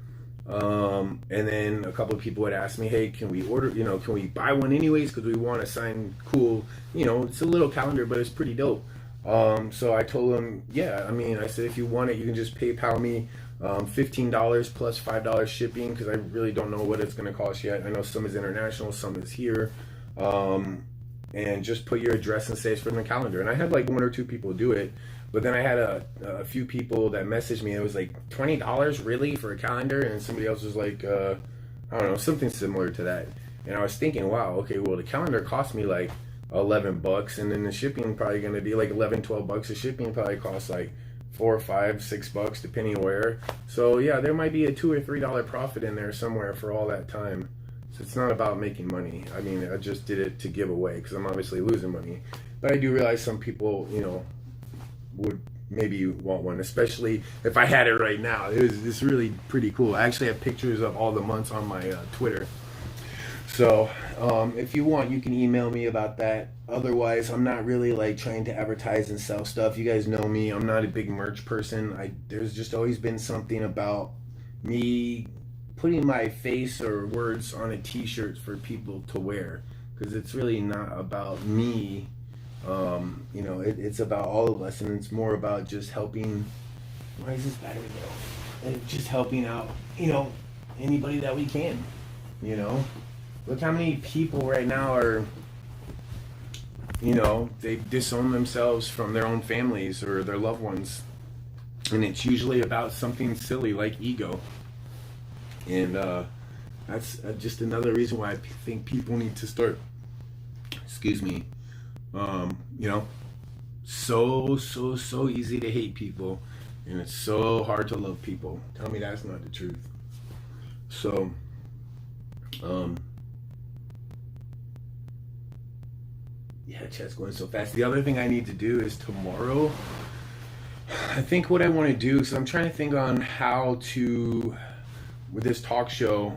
And then a couple of people would ask me, hey, can we order, can we buy one anyways, because we want to sign cool, it's a little calendar, but it's pretty dope. So I told them, yeah, I said, if you want it, you can just PayPal me $15 plus $5 shipping, because I really don't know what it's going to cost yet. I know some is international, some is here. And just put your address and say it's from the calendar. And I had one or two people do it, but then I had a few people that messaged me. It was like, $20 really for a calendar? And somebody else was like, I don't know, something similar to that. And I was thinking, wow, okay, well, the calendar cost me like $11, and then the shipping probably going to be like $11-12. The shipping probably costs like $4, $5, $6, depending where. So yeah, there might be a $2 or $3 profit in there somewhere for all that time. So it's not about making money. I just did it to give away, because I'm obviously losing money. But I do realize some people, would maybe you want one, especially if I had it right now. It's really pretty cool. I actually have pictures of all the months on my Twitter. So if you want, you can email me about that. Otherwise, I'm not really like trying to advertise and sell stuff. You guys know me. I'm not a big merch person. There's just always been something about me putting my face or words on a t-shirt for people to wear, because it's really not about me. You know, it's about all of us, and it's more about just helping. Why is this battery low? And just helping out, you know, anybody that we can. You know, look how many people right now are, you know, they disown themselves from their own families or their loved ones, and it's usually about something silly like ego. And that's just another reason why I think people need to start, excuse me, you know, so easy to hate people, and it's so hard to love people. Tell me that's not the truth. So, yeah, chat's going so fast. The other thing I need to do is tomorrow, I think what I want to do, so I'm trying to think on how to, with this talk show,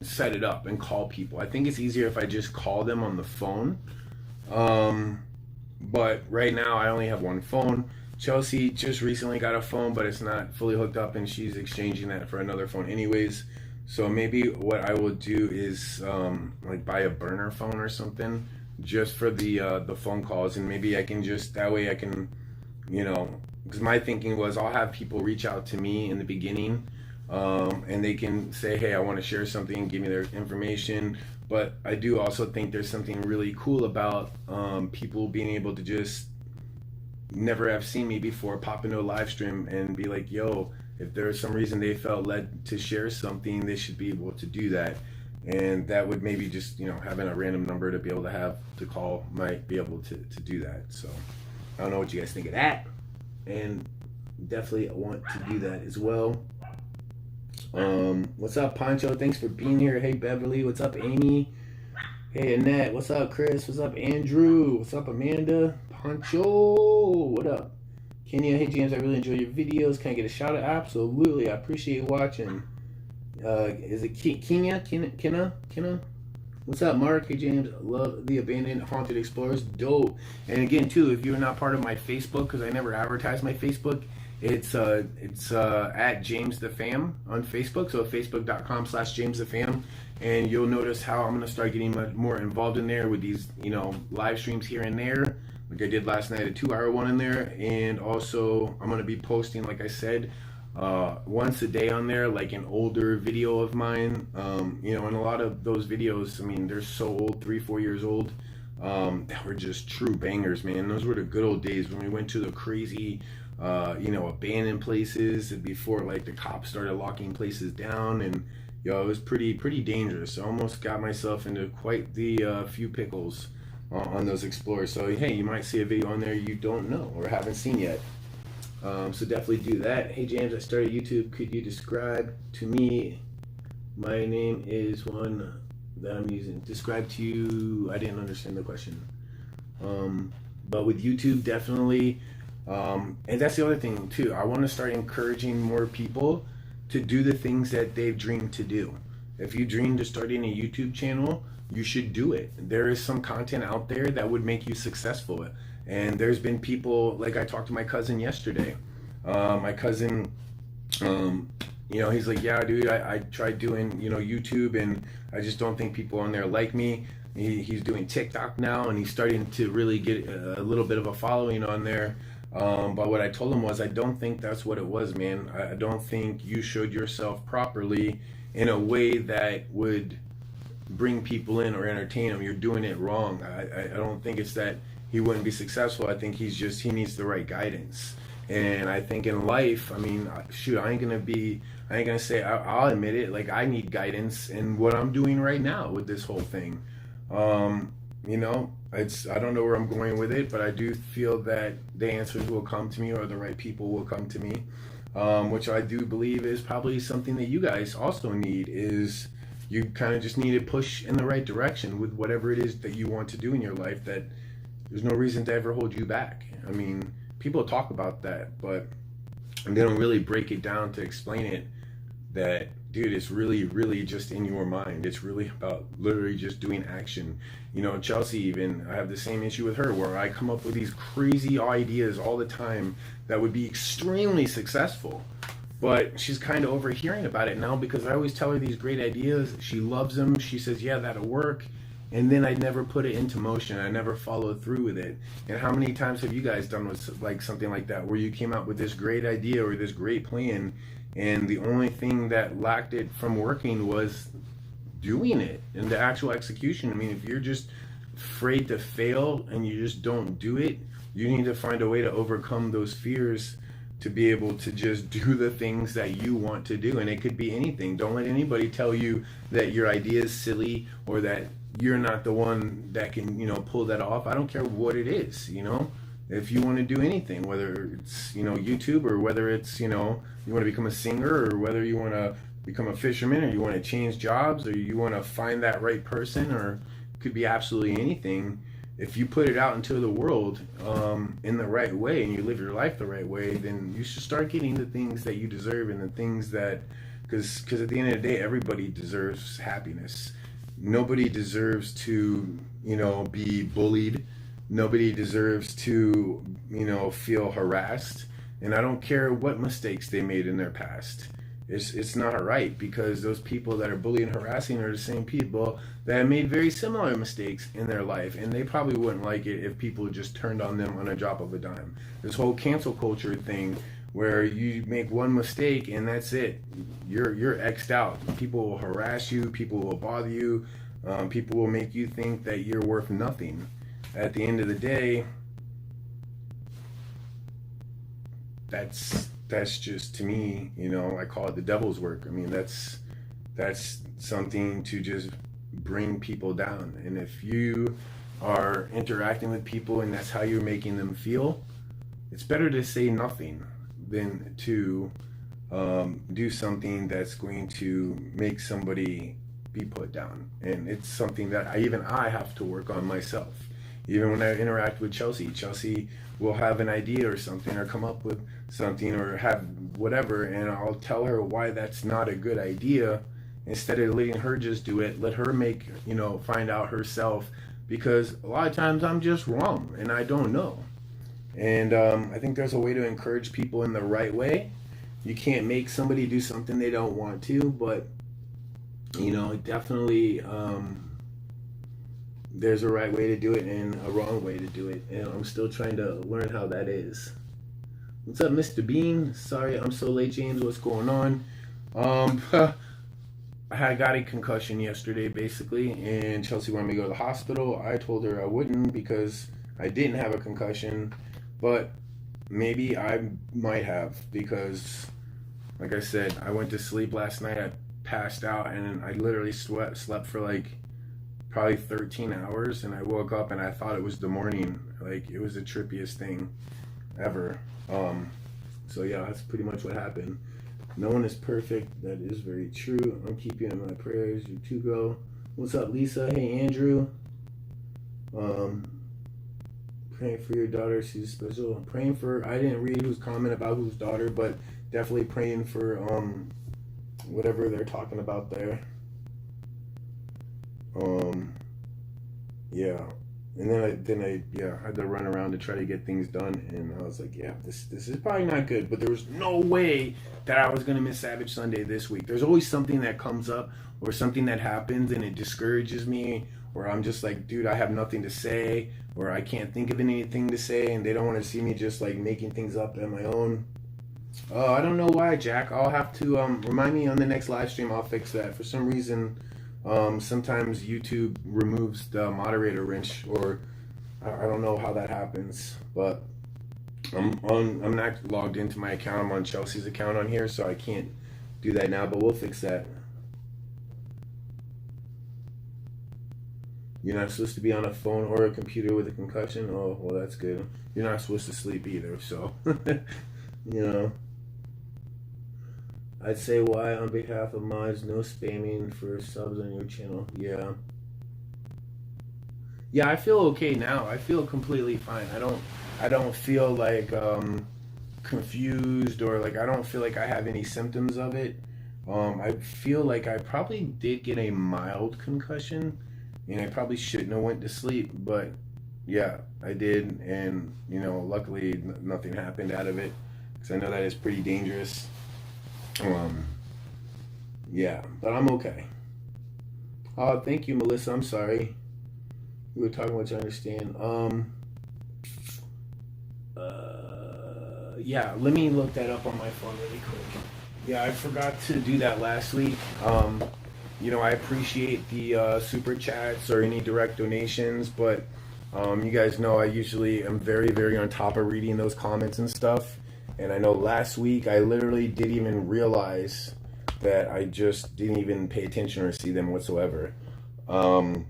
set it up and call people. I think it's easier if I just call them on the phone. But right now I only have one phone. Chelsea just recently got a phone, but it's not fully hooked up, and she's exchanging that for another phone anyways. So maybe what I will do is like buy a burner phone or something just for the phone calls, and maybe I can just, that way I can, you know, because my thinking was I'll have people reach out to me in the beginning, and they can say, hey, I want to share something, give me their information. But I do also think there's something really cool about people being able to just never have seen me before, pop into a live stream and be like, yo, if there's some reason they felt led to share something, they should be able to do that. And that would maybe just, you know, having a random number to be able to have to call might be able to do that. So I don't know what you guys think of that. And definitely want to do that as well. What's up, Pancho? Thanks for being here. Hey, Beverly. What's up, Amy? Hey, Annette. What's up, Chris? What's up, Andrew? What's up, Amanda? Pancho. What up? Kenya. Hey, James. I really enjoy your videos. Can I get a shout out? Absolutely. I appreciate watching. Is it Kenya? Kena? What's up, Mark? Hey, James. Love the Abandoned Haunted Explorers. Dope. And again, too, if you're not part of my Facebook, because I never advertise my Facebook, it's at James the Fam on Facebook. So facebook.com/James the Fam, and you'll notice how I'm gonna start getting much more involved in there with these, you know, live streams here and there, like I did last night, a 2-hour one in there. And also I'm gonna be posting, like I said, once a day on there, like an older video of mine, you know, and a lot of those videos, I mean, they're so old, 3-4 years old, that were just true bangers, man. Those were the good old days when we went to the crazy, you know, abandoned places before like the cops started locking places down. And yo, it was pretty dangerous. I almost got myself into quite the few pickles on those explorers. So hey, you might see a video on there you don't know or haven't seen yet. So definitely do that. Hey, James, I started YouTube. Could you describe to me? My name is one that I'm using. Describe to you. I didn't understand the question. But with YouTube, definitely. And that's the other thing too. I want to start encouraging more people to do the things that they've dreamed to do. If you dream to starting a YouTube channel, you should do it. There is some content out there that would make you successful. And there's been people, like I talked to my cousin yesterday. My cousin, you know, he's like, yeah, dude, I tried doing, you know, YouTube, and I just don't think people on there like me. He's doing TikTok now, and he's starting to really get a little bit of a following on there. But what I told him was, I don't think that's what it was, man. I don't think you showed yourself properly in a way that would bring people in or entertain them. You're doing it wrong. I don't think it's that he wouldn't be successful. I think he needs the right guidance. And I think in life, I mean, shoot, I ain't gonna say, I'll admit it, like I need guidance in what I'm doing right now with this whole thing. You know, I don't know where I'm going with it, but I do feel that the answers will come to me, or the right people will come to me, which I do believe is probably something that you guys also need. Is you kind of just need to push in the right direction with whatever it is that you want to do in your life, that there's no reason to ever hold you back. I mean, people talk about that, but they don't really break it down to explain it. That, dude, it's really just in your mind. It's really about literally just doing action. You know, Chelsea, even, I have the same issue with her, where I come up with these crazy ideas all the time that would be extremely successful, but she's kind of overhearing about it now, because I always tell her these great ideas. She loves them. She says, yeah, that'll work. And then I never put it into motion. I never followed through with it. And how many times have you guys done with like something like that, where you came out with this great idea or this great plan, and the only thing that lacked it from working was doing it and the actual execution? I mean, if you're just afraid to fail and you just don't do it, you need to find a way to overcome those fears to be able to just do the things that you want to do. And it could be anything. Don't let anybody tell you that your idea is silly, or that you're not the one that can, you know, pull that off. I don't care what it is, you know. If you want to do anything, whether it's, you know, YouTube, or whether it's, you know, you want to become a singer, or whether you want to become a fisherman, or you want to change jobs, or you want to find that right person, or it could be absolutely anything. If you put it out into the world in the right way, and you live your life the right way, then you should start getting the things that you deserve, and the things that, because at the end of the day, everybody deserves happiness. Nobody deserves to, you know, be bullied. Nobody deserves to, you know, feel harassed. And I don't care what mistakes they made in their past. It's not right, because those people that are bullying and harassing are the same people that made very similar mistakes in their life, and they probably wouldn't like it if people just turned on them on a drop of a dime. This whole cancel culture thing, where you make one mistake and that's it. You're X'd out. People will harass you. People will bother you. People will make you think that you're worth nothing. At the end of the day, that's just, to me, you know, I call it the devil's work. I mean, that's something to just bring people down. And if you are interacting with people and that's how you're making them feel, it's better to say nothing than to do something that's going to make somebody be put down. And it's something that I have to work on myself. Even when I interact with Chelsea will have an idea or something, or come up with something, or have whatever, and I'll tell her why that's not a good idea. Instead of letting her just do it, let her make, you know, find out herself, because a lot of times I'm just wrong and I don't know. And I think there's a way to encourage people in the right way. You can't make somebody do something they don't want to, but, you know, definitely there's a right way to do it and a wrong way to do it. And I'm still trying to learn how that is. What's up, Mr. Bean? Sorry I'm so late, James. What's going on? I got a concussion yesterday, basically, and Chelsea wanted me to go to the hospital. I told her I wouldn't, because I didn't have a concussion, but maybe I might have, because, like I said, I went to sleep last night. I passed out, and I literally slept for like probably 13 hours, and I woke up and I thought it was the morning. Like, it was the trippiest thing ever. So yeah, that's pretty much what happened. No one is perfect. That is very true. I'm keeping in my prayers. You too, girl. What's up, Lisa? Hey, Andrew. Praying for your daughter. She's special. Praying for, I didn't read whose comment about whose daughter, but definitely praying for whatever they're talking about there. Yeah. And then I had to run around to try to get things done, and I was like, yeah, this is probably not good. But there was no way that I was gonna miss Savage Sunday this week. There's always something that comes up, or something that happens, and it discourages me, or I'm just like, dude, I have nothing to say, or I can't think of anything to say, and they don't want to see me just like making things up on my own. I don't know why, Jack. I'll have to remind me on the next live stream. I'll fix that. For some reason, sometimes YouTube removes the moderator wrench, or I don't know how that happens, but I'm not logged into my account. I'm on Chelsea's account on here, so I can't do that now, but we'll fix that. You're not supposed to be on a phone or a computer with a concussion? Oh, well, that's good. You're not supposed to sleep either, so, you know. I'd say why on behalf of mods, no spamming for subs on your channel. Yeah, I feel okay now. I feel completely fine. I don't feel like confused, or like I don't feel like I have any symptoms of it. I feel like I probably did get a mild concussion, and I probably shouldn't have went to sleep, but yeah, I did, and luckily nothing happened out of it, because I know that is pretty dangerous. Yeah, but I'm okay. Oh, thank you, Melissa. I'm sorry. We were talking about, you understand. Yeah, let me look that up on my phone really quick. Yeah, I forgot to do that last week. I appreciate the super chats or any direct donations, but you guys know I usually am very, very on top of reading those comments and stuff. And I know last week I literally didn't even realize that I just didn't even pay attention or see them whatsoever. And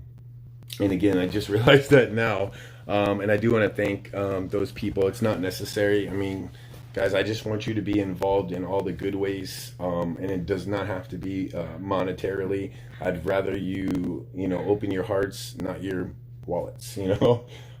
again, I just realized that now. And I do want to thank those people. It's not necessary. I mean, guys, I just want you to be involved in all the good ways, and it does not have to be monetarily. I'd rather you open your hearts, not your wallets.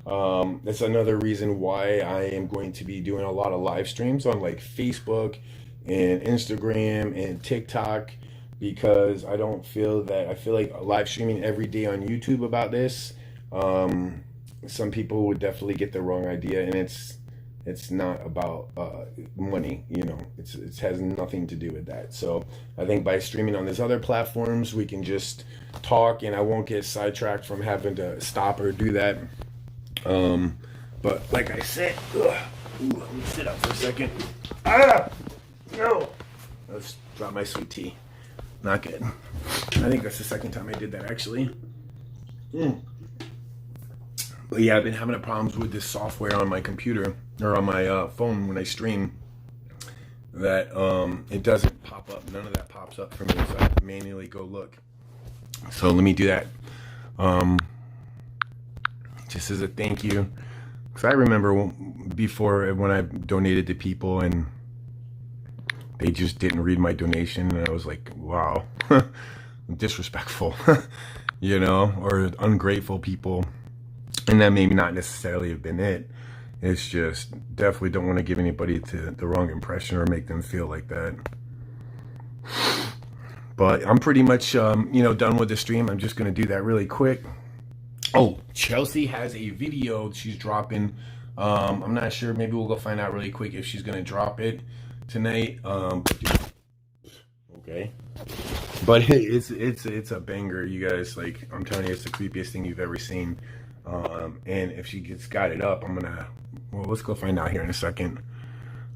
That's another reason why I am going to be doing a lot of live streams on like Facebook and Instagram and TikTok, because I feel like live streaming every day on YouTube about this, some people would definitely get the wrong idea, and it's not about money. It has nothing to do with that. So I think by streaming on these other platforms, we can just talk, and I won't get sidetracked from having to stop or do that. But like I said, let me sit up for a second. No, let's drop my sweet tea. Not good. I think that's the second time I did that, actually. But yeah, I've been having problems with this software on my computer or on my phone when I stream, that it doesn't pop up. None of that pops up for me, so I have to manually go look. So let me do that. Just as a thank you. Because I remember before, when I donated to people and they just didn't read my donation, and I was like, wow, disrespectful, or ungrateful people. And that may not necessarily have been it. It's just, definitely don't want to give anybody the wrong impression or make them feel like that. But I'm pretty much, done with the stream. I'm just going to do that really quick. Oh, Chelsea has a video she's dropping. I'm not sure. Maybe we'll go find out really quick if she's going to drop it tonight. Okay. But hey, it's a banger, you guys. Like, I'm telling you, it's the creepiest thing you've ever seen. And if she got it up, let's go find out here in a second.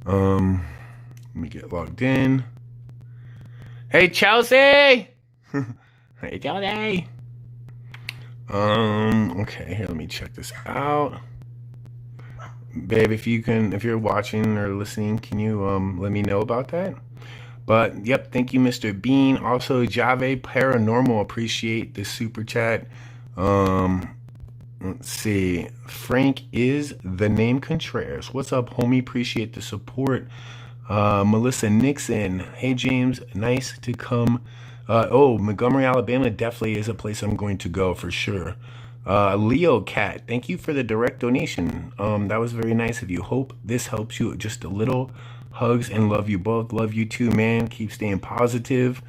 Let me get logged in. Hey, Chelsea! Hey, Chelsea! Okay, here, let me check this out. Babe, if you're watching or listening, can you, let me know about that? But, yep, thank you, Mr. Bean. Also, Jave Paranormal, appreciate the super chat. Let's see. Frank is the name Contreras. What's up, homie? Appreciate the support. Melissa Nixon. Hey, James. Nice to come. Montgomery, Alabama definitely is a place I'm going to go for sure. Leo Cat. Thank you for the direct donation. That was very nice of you. Hope this helps you just a little. Hugs and love you both. Love you too, man. Keep staying positive.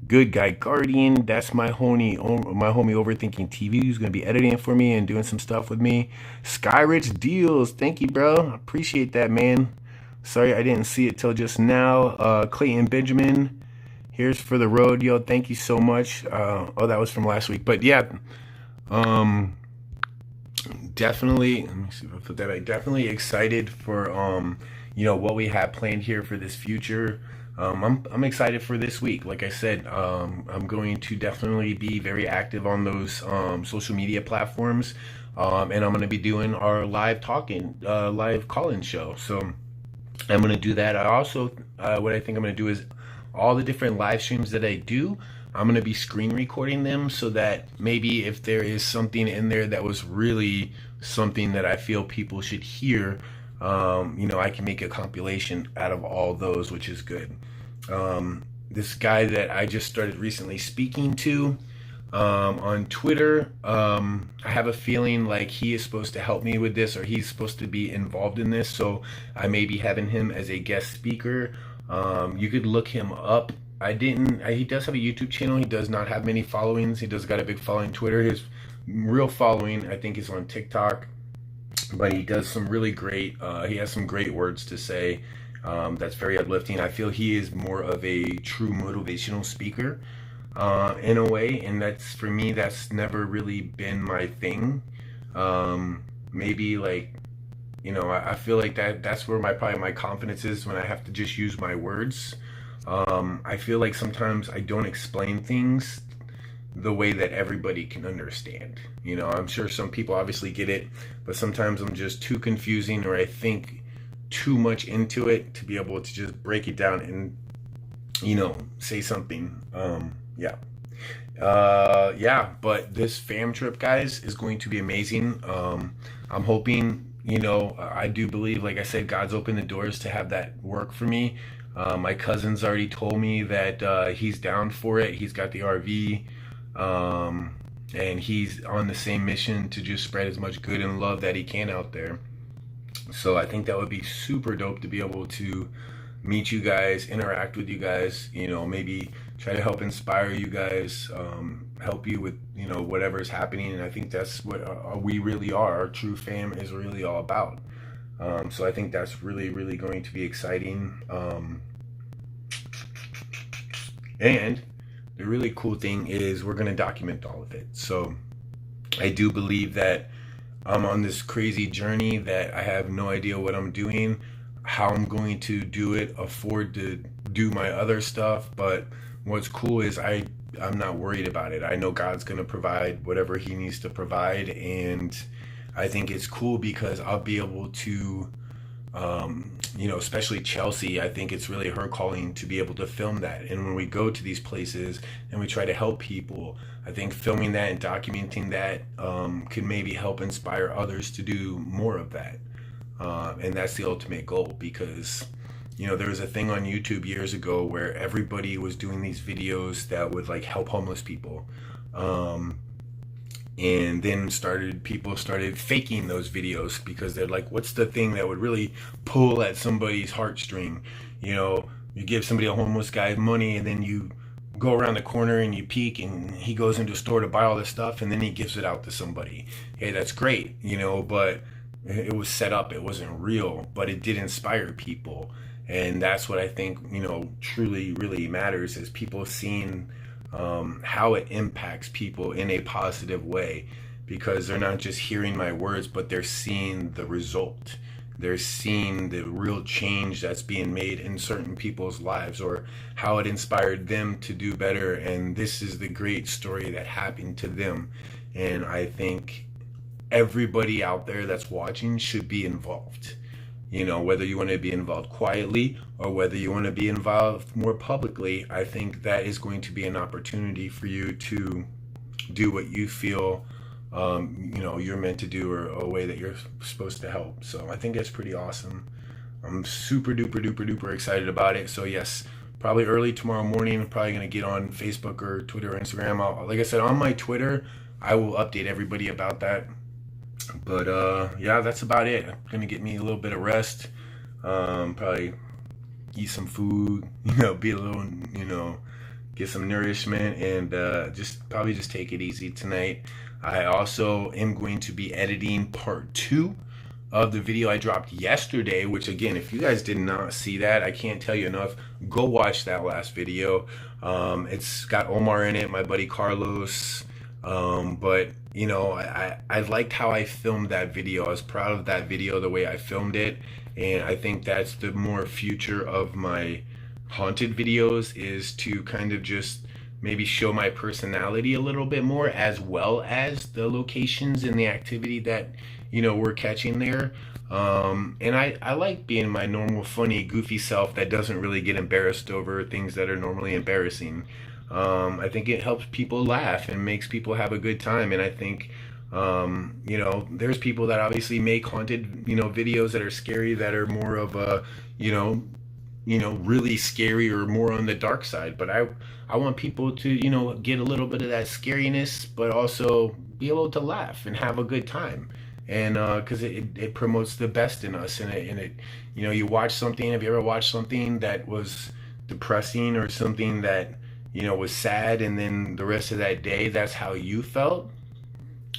Good Guy Guardian, that's my homie Overthinking TV, who's going to be editing for me and doing some stuff with me. Skyrich Deals, thank you, bro. Appreciate that, man. Sorry I didn't see it till just now. Clayton Benjamin, here's for the road, yo. Thank you so much. That was from last week, but yeah, definitely. Let me see if I put that back. Definitely excited for what we have planned here for this future. I'm excited for this week. Like I said, I'm going to definitely be very active on those social media platforms, and I'm going to be doing our live call-in show. So I'm going to do that. I also, what I think I'm going to do is all the different live streams that I do, I'm going to be screen recording them, so that maybe if there is something in there that was really something that I feel people should hear, I can make a compilation out of all those, which is good. This guy that I just started recently speaking to, On Twitter, I have a feeling like he is supposed to help me with this, or he's supposed to be involved in this, so I may be having him as a guest speaker. You could look him up. He does have a YouTube channel. He does not have many followings. He does got a big following on Twitter. His real following, I think, is on TikTok, but he does some really great, he has some great words to say. That's very uplifting. I feel he is more of a true motivational speaker, in a way, and that's, for me, that's never really been my thing. Maybe, like, you know, I feel like that's where probably my confidence is, when I have to just use my words. I feel like sometimes I don't explain things the way that everybody can understand. You know, I'm sure some people obviously get it, but sometimes I'm just too confusing, or I think too much into it to be able to just break it down and, you know, say something. Yeah, but this fam trip, guys, is going to be amazing. I'm hoping, you know, I do believe, like I said, God's opened the doors to have that work for me. My cousin's already told me that he's down for it. He's got the RV, and he's on the same mission to just spread as much good and love that he can out there. So I think that would be super dope to be able to meet you guys, interact with you guys, you know, maybe try to help inspire you guys, help you with, you know, whatever's happening. And I think that's what we really are. Our true fam is really all about. So I think that's really, really going to be exciting. And the really cool thing is we're going to document all of it. So I do believe that I'm on this crazy journey that I have no idea what I'm doing, how I'm going to do it, afford to do my other stuff. But what's cool is I'm not worried about it. I know God's going to provide whatever he needs to provide. And I think it's cool because I'll be able to, you know, especially Chelsea, I think it's really her calling to be able to film that. And when we go to these places and we try to help people, I think filming that and documenting that could maybe help inspire others to do more of that. And that's the ultimate goal, because, you know, there was a thing on YouTube years ago where everybody was doing these videos that would like help homeless people. And then people started faking those videos because they're like, what's the thing that would really pull at somebody's heartstring? You know, you give somebody, a homeless guy, money, and then you go around the corner and you peek and he goes into a store to buy all this stuff, and then he gives it out to somebody. Hey, that's great, you know, but it was set up. It wasn't real, but it did inspire people. And that's what I think, you know, truly really matters, is people seeing how it impacts people in a positive way, because they're not just hearing my words, but they're seeing the result. They're seeing the real change that's being made in certain people's lives, or how it inspired them to do better. And this is the great story that happened to them. And I think everybody out there that's watching should be involved. You know, whether you want to be involved quietly or whether you want to be involved more publicly, I think that is going to be an opportunity for you to do what you feel, you know, you're meant to do, or a way that you're supposed to help. So I think that's pretty awesome. I'm super duper duper duper excited about it. So yes, probably early tomorrow morning, I'm probably going to get on Facebook or Twitter or Instagram. Like I said, on my Twitter, I will update everybody about that. But yeah, that's about it. I'm gonna get me a little bit of rest, probably eat some food, you know, be a little, you know, get some nourishment, and just take it easy tonight. I also am going to be editing part 2 of the video I dropped yesterday, which, again, if you guys did not see that, I can't tell you enough. Go watch that last video. It's got Omar in it, my buddy Carlos. But you know, I liked how I filmed that video. I was proud of that video, the way I filmed it, and I think that's the more future of my haunted videos, is to kind of just maybe show my personality a little bit more, as well as the locations and the activity that, you know, we're catching there. And I like being my normal funny goofy self that doesn't really get embarrassed over things that are normally embarrassing. I think it helps people laugh and makes people have a good time. And I think, you know, there's people that obviously make haunted, you know, videos that are scary, that are more of a, you know, really scary or more on the dark side. But I want people to, get a little bit of that scariness, but also be able to laugh and have a good time. And because it promotes the best in us, and it you watch something. Have you ever watched something that was depressing or something that was sad, and then the rest of that day that's how you felt?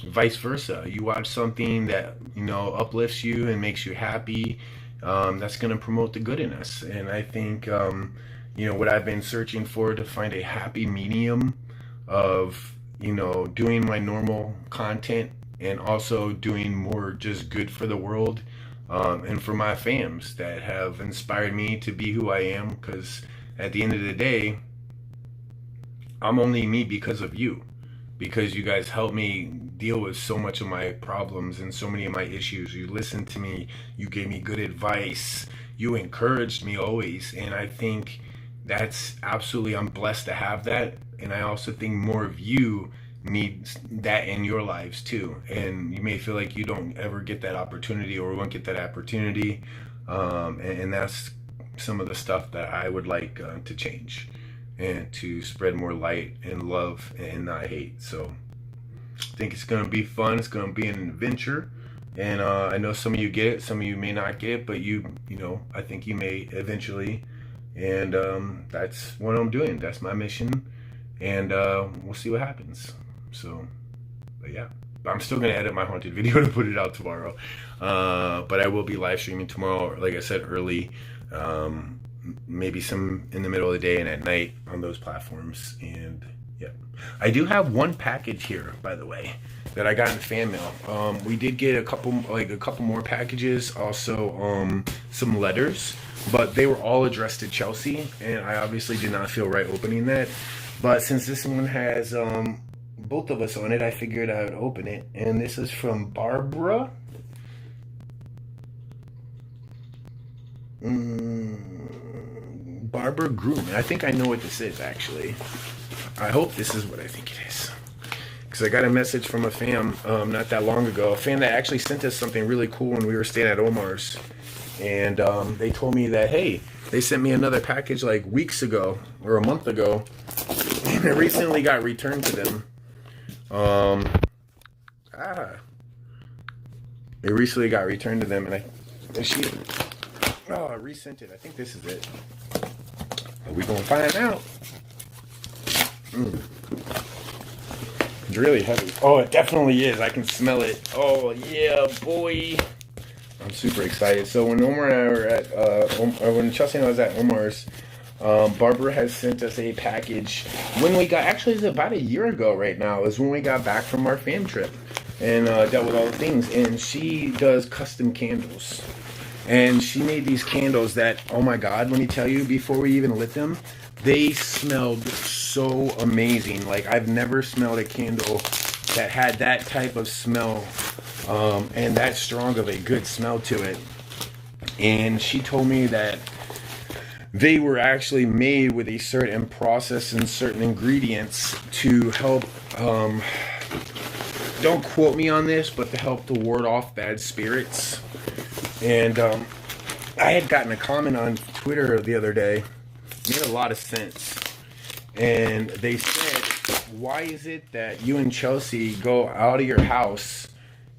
Vice versa, you watch something that uplifts you and makes you happy, that's going to promote the good in us. And I think what I've been searching for, to find a happy medium of doing my normal content and also doing more just good for the world, and for my fams that have inspired me to be who I am. Because at the end of the day, I'm only me because of you, because you guys helped me deal with so much of my problems and so many of my issues. You listened to me, you gave me good advice, you encouraged me always. And I think that's absolutely, I'm blessed to have that. And I also think more of you need that in your lives too. And you may feel like you don't ever get that opportunity or won't get that opportunity, and that's some of the stuff that I would like to change, and to spread more light and love and not hate. So I think it's going to be fun. It's going to be an adventure. And I know some of you get it, some of you may not get it, but I think you may eventually. And that's what I'm doing. That's my mission. And we'll see what happens. So, but yeah. But I'm still going to edit my haunted video to put it out tomorrow. But I will be live streaming tomorrow, like I said, early. Maybe some in the middle of the day and at night on those platforms. And yeah, I do have one package here, by the way, that I got in fan mail. We did get a couple more packages, also some letters, but they were all addressed to Chelsea, and I obviously did not feel right opening that. But since this one has both of us on it, I figured I would open it. And this is from Barbara. Barbara Groom. I think I know what this is, actually. I hope this is what I think it is, because I got a message from a fan not that long ago, a fan that actually sent us something really cool when we were staying at Omar's. And they told me that, hey, they sent me another package like weeks ago or a month ago, and it recently got returned to them. It recently got returned to them, and I resent it. I think this is it. Are we gonna find out? It's really heavy. Oh, it definitely is. I can smell it. Oh yeah, boy. I'm super excited. So when Omar and I were at, when Chelsea and I was at Omar's, Barbara has sent us a package. When we got, actually it's about a year ago right now, is when we got back from our fam trip and dealt with all the things. And she does custom candles. And she made these candles that, oh my God, let me tell you, before we even lit them, they smelled so amazing. Like, I've never smelled a candle that had that type of smell, and that strong of a good smell to it. And she told me that they were actually made with a certain process and certain ingredients to help, don't quote me on this, but to help to ward off bad spirits. And I had gotten a comment on Twitter the other day. It made a lot of sense. And they said, why is it that you and Chelsea go out of your house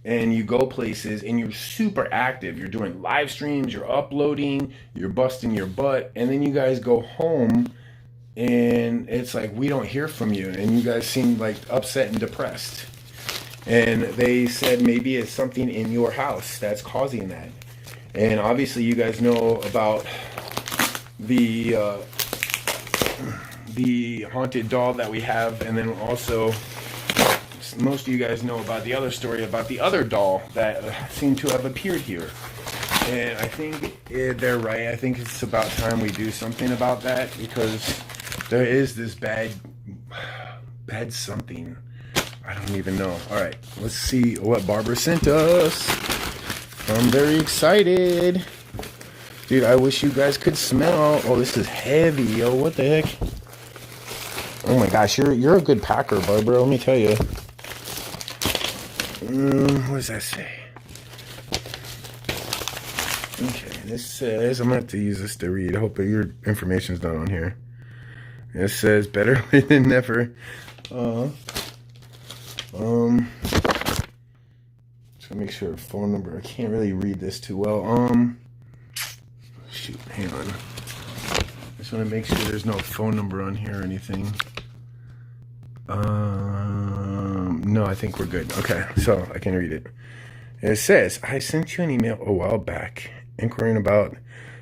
and you go places and you're super active? You're doing live streams, you're uploading, you're busting your butt, and then you guys go home and it's like we don't hear from you, and you guys seem like upset and depressed. And they said maybe it's something in your house that's causing that. And obviously you guys know about the haunted doll that we have, and then also most of you guys know about the other story about the other doll that seemed to have appeared here. And I think they're right. I think it's about time we do something about that, because there is this bad something. I don't even know. All right, let's see what Barbara sent us. I'm very excited. Dude, I wish you guys could smell. Oh, this is heavy, yo. What the heck? Oh my gosh, you're a good packer, Barbara. Let me tell you. What does that say? Okay, this says, I'm gonna have to use this to read. I hope that your information's not on here. It says better late than never. So make sure phone number. I can't really read this too well. Shoot, hang on. I just want to make sure there's no phone number on here or anything. No, I think we're good. Okay, so I can read it. It says, I sent you an email a while back inquiring about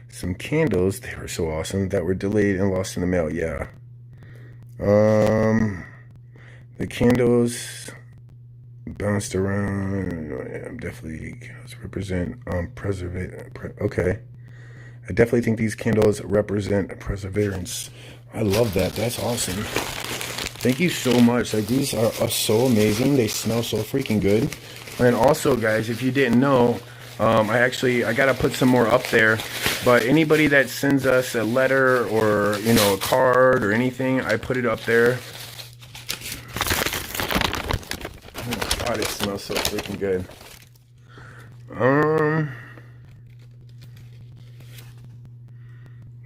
some candles. They were so awesome that were delayed and lost in the mail. Yeah. The candles bounced around. I'm definitely represent okay. I definitely think these candles represent perseverance. I love that. That's awesome. Thank you so much. Like, these are so amazing. They smell so freaking good. And also, guys, if you didn't know, I gotta put some more up there. But anybody that sends us a letter or, you know, a card or anything, I put it up there. Oh God, it smells so freaking good.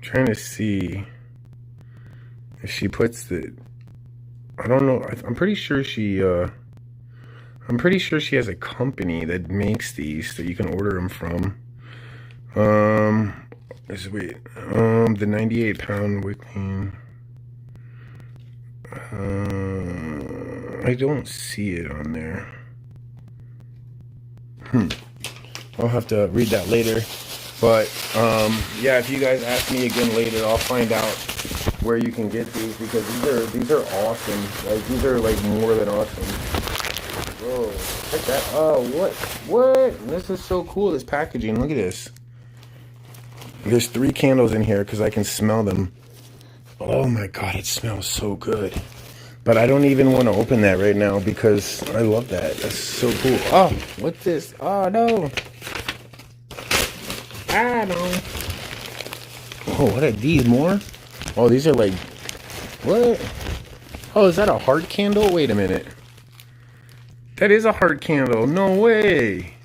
Trying to see if she puts the. I don't know. I'm pretty sure she. I'm pretty sure she has a company that makes these that you can order them from. The 98-pound wick clean. I don't see it on there. I'll have to read that later. But yeah, if you guys ask me again later, I'll find out where you can get these, because these are awesome. Like, these are like more than awesome. Whoa, check that. Oh, what? This is so cool, this packaging. Look at this. There's 3 candles in here because I can smell them. Oh my God, it smells so good. But I don't even want to open that right now because I love that. That's so cool. Oh, what's this? Oh no. I don't. Oh, what are these? More? Oh, these are like. What? Oh, is that a heart candle? Wait a minute. That is a heart candle. No way.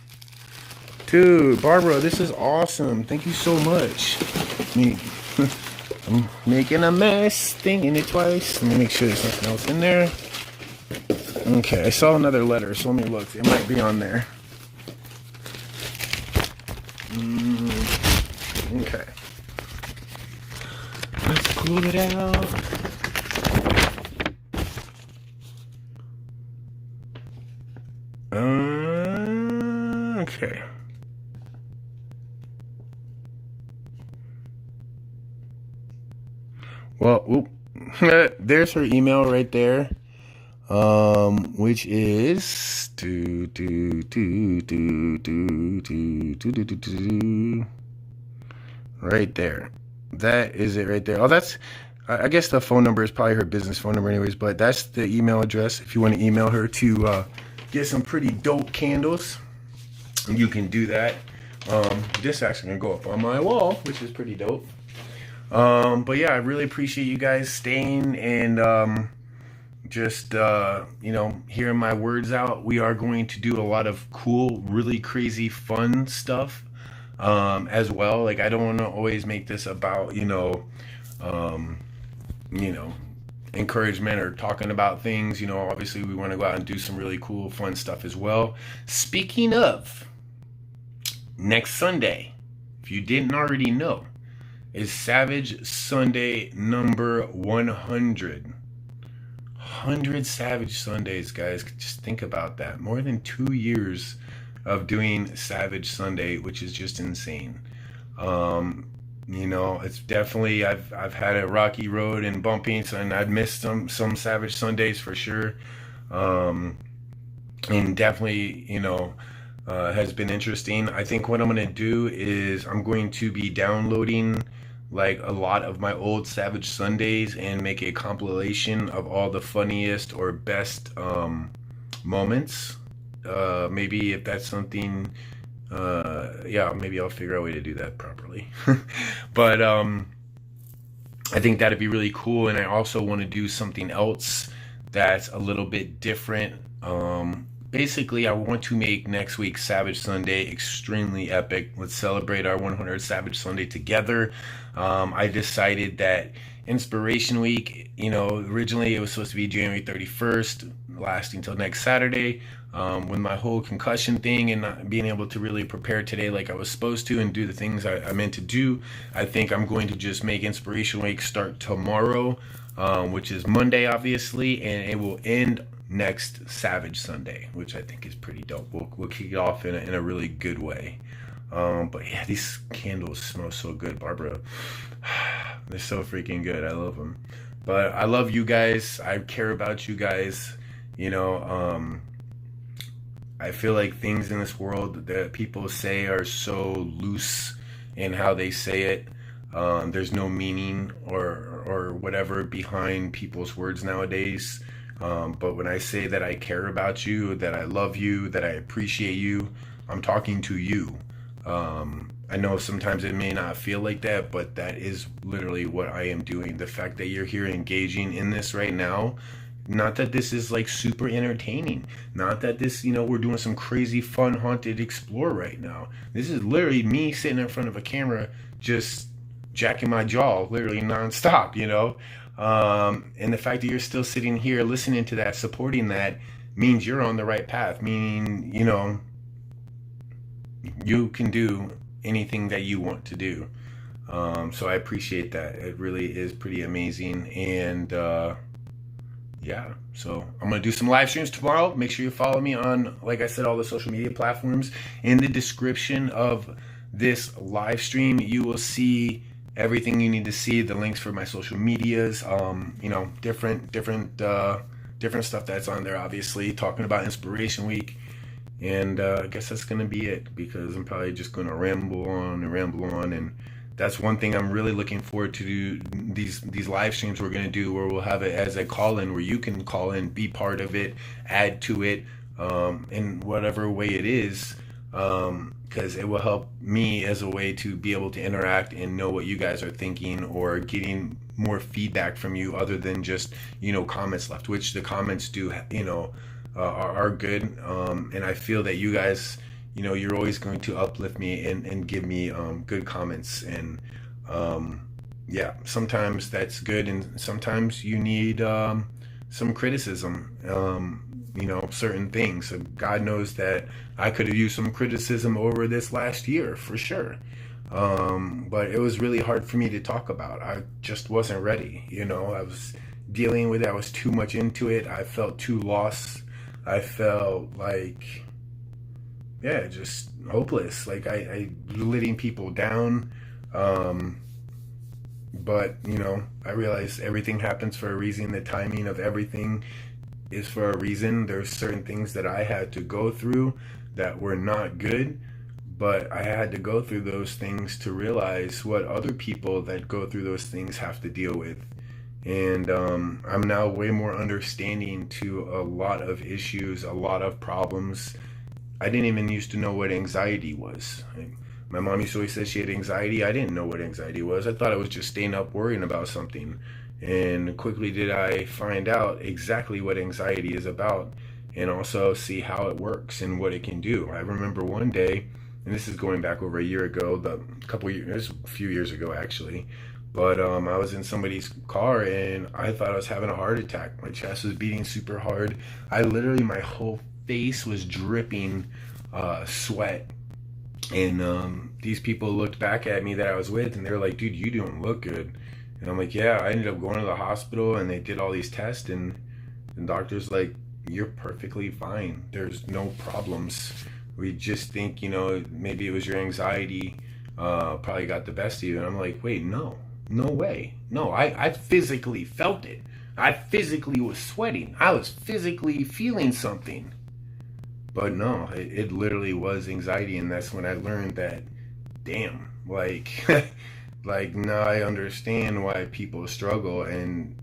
Dude, Barbara, this is awesome. Thank you so much. I'm making a mess, thinking it twice. Let me make sure there's nothing else in there. Okay, I saw another letter, so let me look. It might be on there. Okay. Let's pull it out. Okay. Well, there's her email right there, which is right there. That is it right there. Oh, that's, I guess the phone number is probably her business phone number anyways, but that's the email address. If you want to email her to get some pretty dope candles, you can do that. This actually gonna go up on my wall, which is pretty dope. But yeah, I really appreciate you guys staying and just you know, hearing my words out. We are going to do a lot of cool, really crazy, fun stuff as well. Like, I don't want to always make this about, you know, encouragement or talking about things. You know, obviously we want to go out and do some really cool, fun stuff as well. Speaking of, next Sunday, if you didn't already know, is Savage Sunday number 100. 100 Savage Sundays, guys. Just think about that. More than 2 years of doing Savage Sunday, which is just insane. You know, it's definitely, I've had a rocky road and bumpy, and I've missed some Savage Sundays for sure. And definitely, you know, has been interesting. I think what I'm going to do is I'm going to be downloading like a lot of my old Savage Sundays and make a compilation of all the funniest or best moments. Maybe if that's something, yeah, maybe I'll figure out a way to do that properly. But I think that'd be really cool. And I also want to do something else that's a little bit different, basically, I want to make next week Savage Sunday extremely epic. Let's celebrate our 100th Savage Sunday together. I decided that Inspiration Week, originally it was supposed to be January 31st, lasting till next Saturday. With my whole concussion thing and not being able to really prepare today like I was supposed to and do the things I meant to do, I think I'm going to just make Inspiration Week start tomorrow, which is Monday, obviously, and it will end next Savage Sunday, which I think is pretty dope. We'll kick it off in a really good way. But yeah, these candles smell so good, Barbara. They're so freaking good. I love them. But I love you guys. I care about you guys. I feel like things in this world that people say are so loose in how they say it. There's no meaning or whatever behind people's words nowadays. But when I say that I care about you, that I love you, that I appreciate you, I'm talking to you. I know sometimes it may not feel like that, but that is literally what I am doing. The fact that you're here engaging in this right now, not that this is like super entertaining, not that this, we're doing some crazy fun haunted explore right now. This is literally me sitting in front of a camera, just jacking my jaw, literally nonstop, and the fact that you're still sitting here listening to that, supporting that, means you're on the right path, meaning, you can do anything that you want to do. So I appreciate that. It really is pretty amazing. And yeah, so I'm going to do some live streams tomorrow. Make sure you follow me on, like I said, all the social media platforms. In the description of this live stream, you will see everything you need to see, the links for my social medias, different stuff that's on there, obviously, talking about Inspiration Week. And I guess that's going to be it, because I'm probably just going to ramble on. And that's one thing I'm really looking forward to do, these live streams we're going to do, where we'll have it as a call-in, where you can call in, be part of it, add to it, in whatever way it is, because it will help me as a way to be able to interact and know what you guys are thinking, or getting more feedback from you other than just, comments left, which the comments do, are good. And I feel that you guys, you're always going to uplift me and give me good comments. And yeah, sometimes that's good, and sometimes you need some criticism, certain things. So God knows that I could have used some criticism over this last year for sure. But it was really hard for me to talk about. I just wasn't ready. I was dealing with it. I was too much into it. I felt too lost. I felt like, just hopeless. Like I letting people down. But, I realized everything happens for a reason. The timing of everything is for a reason. There's certain things that I had to go through that were not good, but I had to go through those things to realize what other people that go through those things have to deal with. And I'm now way more understanding to a lot of issues, a lot of problems. I didn't even used to know what anxiety was. My mom used to always say she had anxiety. I didn't know what anxiety was. I thought it was just staying up worrying about something. And quickly did I find out exactly what anxiety is about, and also see how it works and what it can do. I remember one day, and this is going back over a year ago, a few years ago actually, but I was in somebody's car and I thought I was having a heart attack. My chest was beating super hard. My whole face was dripping sweat. And these people looked back at me that I was with, and they were like, dude, you don't look good. And I'm like, yeah. I ended up going to the hospital, and they did all these tests, and the doctor's like, you're perfectly fine. There's no problems. We just think, maybe it was your anxiety probably got the best of you. And I'm like, wait, no way. No, I physically felt it. I physically was sweating. I was physically feeling something. But no, it literally was anxiety. And that's when I learned that, damn, like now I understand why people struggle, and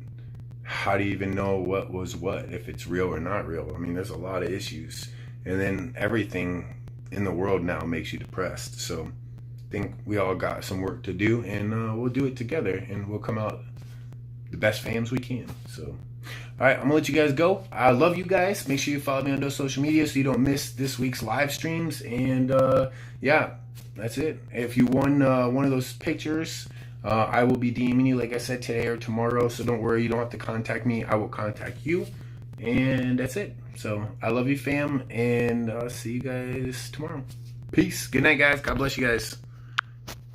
how do you even know what was what, if it's real or not real. I mean, there's a lot of issues, and then everything in the world now makes you depressed. So I think we all got some work to do, and we'll do it together, and we'll come out the best fans we can. So All right, I'm gonna let you guys go. I love you guys. Make sure you follow me on those social media so you don't miss this week's live streams. And yeah, that's it. If you won one of those pictures, I will be DMing you, like I said, today or tomorrow. So don't worry, you don't have to contact me. I will contact you. And that's it. So I love you, fam, and I'll see you guys tomorrow. Peace. Good night, guys. God bless you guys.